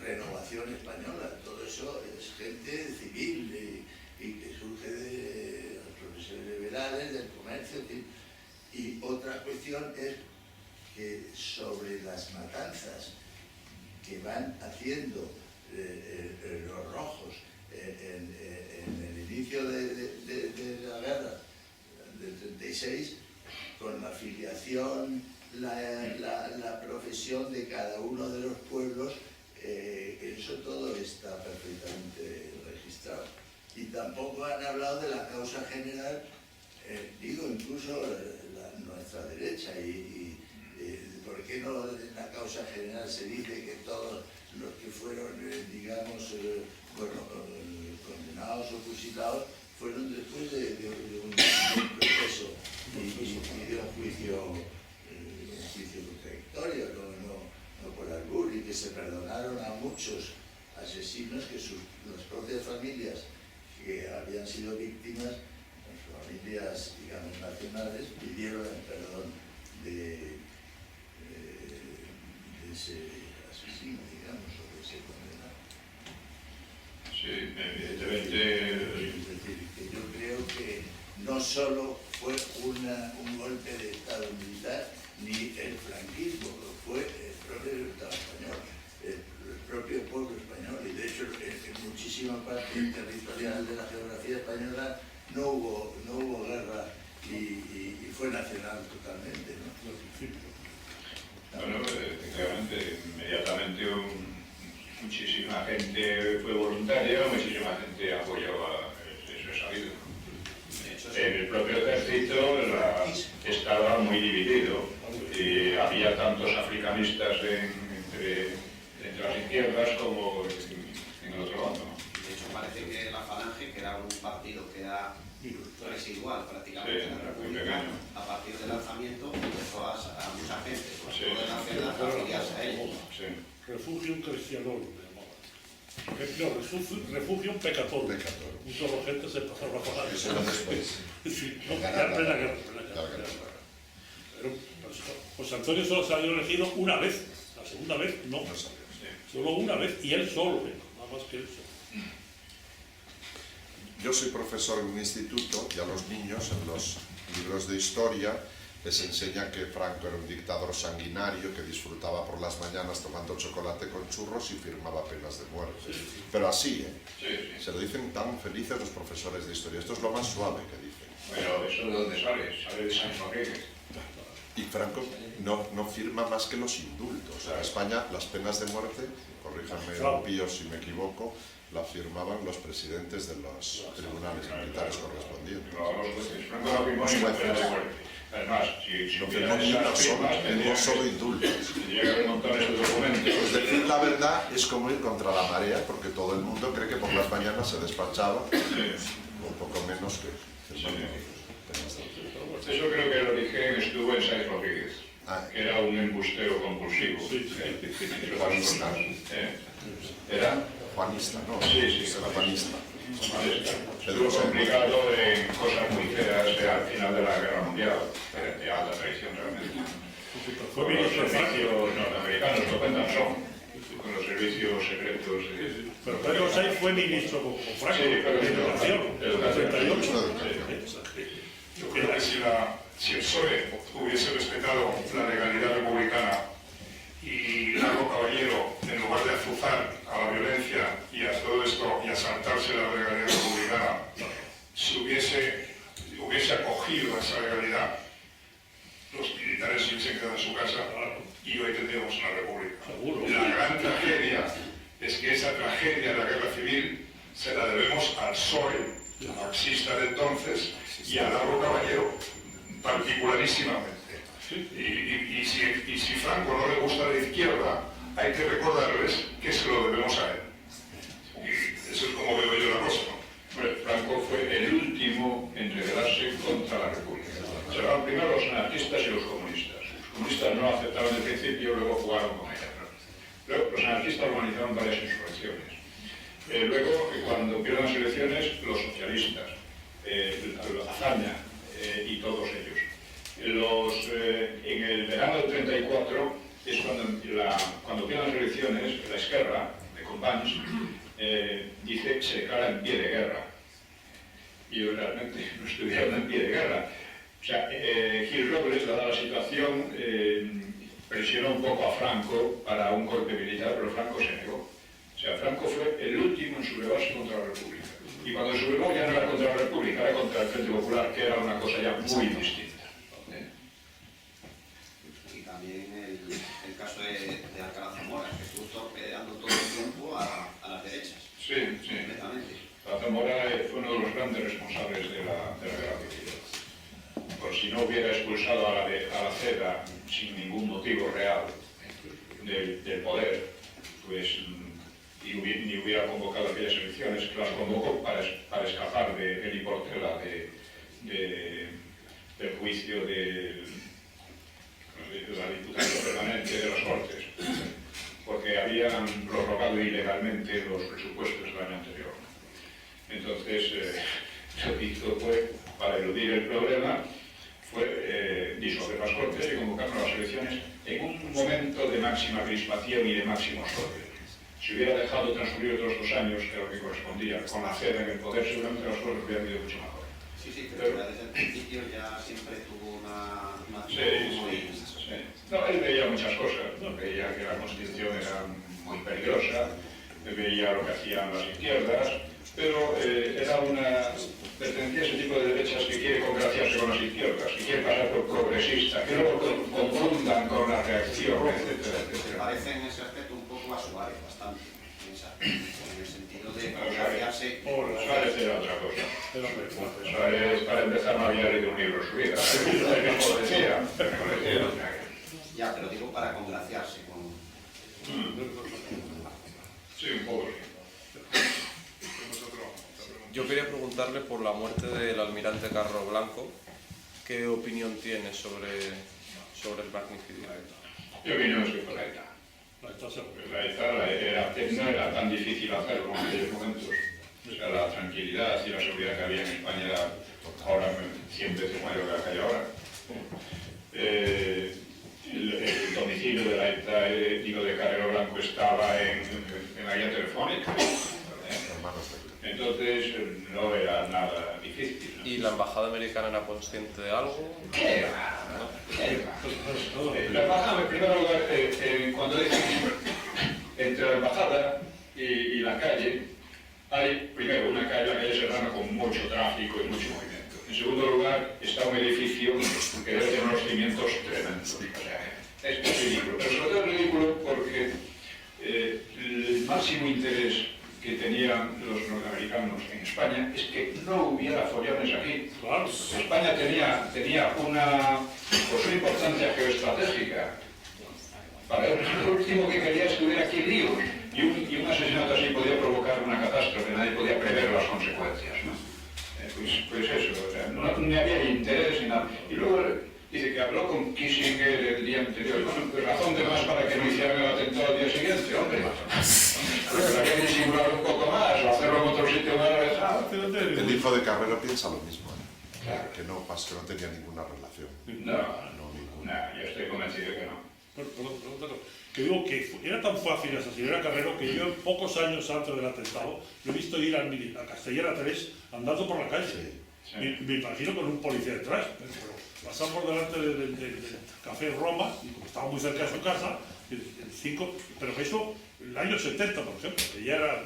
Renovación Española, todo eso es gente civil y que surge de los profesores liberales, del comercio, y otra cuestión es que sobre las matanzas que van haciendo los rojos en el inicio de la guerra del 36, con la filiación, la profesión de cada uno de los pueblos, eso todo está perfectamente registrado. Y tampoco han hablado de la causa general, digo incluso nuestra derecha, y ¿por qué no en la causa general se dice que todos los que fueron, digamos, condenados o fusilados fueron después de un proceso y de un juicio contradictorio, no por albur, y que se perdonaron a muchos asesinos que las propias familias que habían sido víctimas, las familias, digamos, nacionales, pidieron el perdón de ese asesino, digamos, o de ese condenado. Sí, evidentemente. Es decir, que yo creo que no solo fue un golpe de Estado militar, ni el franquismo, fue el propio Estado español, el propio pueblo español, y de hecho en muchísima parte territorial de la geografía española no hubo guerra y fue nacional totalmente, ¿no? Bueno, efectivamente, inmediatamente muchísima gente fue voluntaria, muchísima gente apoyaba, eso es sabido. En el propio ejército estaba muy dividido y había tantos africanistas entre las izquierdas como en el otro bando. De hecho, parece que la Falange, que era un partido que era residual prácticamente en la República, a partir del lanzamiento empezó a mucha gente, sobre todo en la afiliarse a ellos. Refugium Christianorum, me llamaba. No, Refugium Peccatorum. Mucha gente se pasaron a pagar. Eso era después. Sí, no, ya plena guerra. Pero José Antonio solo se había elegido una vez, la segunda vez no. Solo una vez, y él solo, nada más que él solo. Yo soy profesor en un instituto y a los niños en los libros de historia les enseña que Franco era un dictador sanguinario que disfrutaba por las mañanas tomando chocolate con churros y firmaba penas de muerte. Pero así, se lo dicen tan felices los profesores de historia. Esto es lo más suave que dicen. Bueno, ¿eso de dónde sale? Sale de San Enrique. Y Franco no firma más que los indultos. En España las penas de muerte, corríjanme Pío si me equivoco, la firmaban los presidentes de los tribunales militares correspondientes. Franco no firmó ninguna pena de muerte. Además, si no firmó ni una sola, solo indultos. Tendría que remontar esos documentos. Es decir, la verdad es como ir contra la marea, porque todo el mundo cree que por las mañanas se despachaba, un poco menos que Eso creo que el origen estuvo en Sáenz Rodríguez, que era un embustero compulsivo. ¿Era? Juanista, ¿no? Sí, era juanista. Estuvo complicado en cosas muy feas al final de la Guerra Mundial, de alta traición realmente. Con los servicios norteamericanos, lo cuentan con los servicios secretos. Pero Pedro Sáenz fue ministro con Franco, de Educación. Yo creo que si el PSOE hubiese respetado la legalidad republicana y Largo Caballero, en lugar de azuzar a la violencia y a todo esto y a saltarse la legalidad republicana, si hubiese acogido a esa legalidad, los militares se hubiesen quedado en su casa y hoy tendríamos tendríamos una república. Seguro. La gran tragedia es que esa tragedia de la guerra civil se la debemos al PSOE, marxista de entonces, y a Largo Caballero, particularísimamente. Y si Franco no le gusta la izquierda, hay que recordarles que se lo debemos a él. Y eso es como veo yo la cosa, ¿no? Bueno, Franco fue el último en rebelarse contra la República. Se van primero los anarquistas y los comunistas. Los comunistas no aceptaron el principio, luego jugaron con ella. Luego los anarquistas organizaron varias insurrecciones. Luego, cuando pierden las elecciones, los socialistas, Azaña y todos ellos. En el verano del 34 es cuando pierden las elecciones, la Esquerra, de Companys, dice se declara en pie de guerra. Y realmente no estuvieron en pie de guerra. O sea, Gil Robles, dada la situación, presionó un poco a Franco para un golpe militar, pero Franco se negó. O sea, Franco fue el último en sublevarse contra la República. Y cuando sublevó ya no era contra la República, era contra el Frente Popular, que era una cosa ya muy distinta. Y también el caso de Alcalá Zamora, que estuvo torpedeando todo el tiempo a las derechas. Sí, sí. Completamente. Zamora fue uno de los grandes responsables de la guerra civil. Por si no hubiera expulsado a la CEDA sin ningún motivo real del poder, pues ni hubiera convocado aquellas elecciones, que las convocó para escapar de Eli Portela del juicio de la Diputación Permanente de las Cortes, porque habían prorrogado ilegalmente los presupuestos del año anterior. Entonces, lo que hizo fue, para eludir el problema, fue disolver las Cortes y convocar nuevas elecciones en un momento de máxima crispación y de máximo orden. Si hubiera dejado transcurrir otros 2 años, que era lo que correspondía, con la CEDA en el poder, seguramente las cosas hubieran ido mucho mejor. Sí, pero desde el principio ya siempre tuvo una Sí. No, él veía muchas cosas, ¿no? Veía que la Constitución era muy peligrosa, veía lo que hacían las izquierdas, pero pertenecía a ese tipo de derechas que quiere congraciarse con las izquierdas, que quiere pasar por progresista, que no lo confundan con la reacción, etcétera, etcétera. Parece en ese aspecto un poco a Suárez, bastante, en el sentido de congraciarse. Suárez era otra cosa. Suárez, para empezar, no había leído un libro en su vida. Como decía. Ya, pero digo para congraciarse con... Sí, un poco. Yo quería preguntarle por la muerte del almirante Carro Blanco. ¿Qué opinión tiene sobre el magnicidio? Mi opinión es que fue la ETA. La ETA no era tan difícil hacerlo en aquellos momentos. O sea, la tranquilidad y la seguridad que había en España era ahora 100 veces mayor que la que hay ahora. El domicilio de la ETA, de Carrero Blanco, estaba en la guía telefónica. Entonces no era nada difícil, ¿no? ¿Y la embajada americana era consciente de algo? La embajada, en primer lugar, cuando dicen entre la embajada y la calle, hay primero una calle, la calle Serrano, con mucho tráfico y mucho movimiento. En segundo lugar, está un edificio que debe tener unos cimientos tremendos. O sea, es ridículo. Pero sobre todo es ridículo porque el máximo interés que tenían los norteamericanos en España es que no hubiera follones aquí. Claro. España tenía una importancia geoestratégica. Para él, lo último que quería es que hubiera aquí líos. Y un asesinato así podía provocar una catástrofe, nadie podía prever las consecuencias, ¿no? Pues eso, o sea, no había interés ni nada. Y luego dice que habló con Kissinger el día anterior. Bueno, pues razón de más para que no hicieran el atentado al día siguiente, hombre. Porque había que disimular un poco más, o hacerlo en otro sitio más alejado. El hijo de Carrero piensa lo mismo, Claro. que no tenía ninguna relación. No, Ninguna. yo estoy convencido que no. Que digo que era tan fácil asesinar a Carrero que yo pocos años antes del atentado lo he visto ir a Castellera 3 andando por la calle. Sí. Me imagino con un policía detrás. Pero pasar por delante del Café Roma, y como estaba muy cerca de su casa, pero eso en el año 70, por ejemplo, que ya era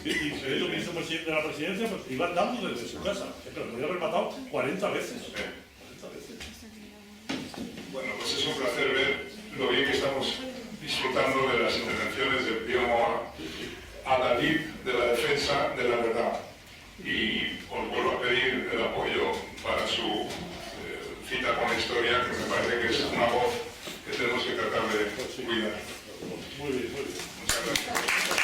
y el vicepresidente de la presidencia, pues iba andando desde su casa, pero lo podía haber matado 40 veces. 40 veces. Bueno, pues es un placer ver lo bien que estamos disfrutando de las intervenciones del Pío Moa, adalid de la defensa de la verdad. Y os vuelvo a pedir el apoyo para su cita con la historia, que me parece que es una voz que tenemos que tratar de cuidar. Muy bien, muy bien. Muchas gracias.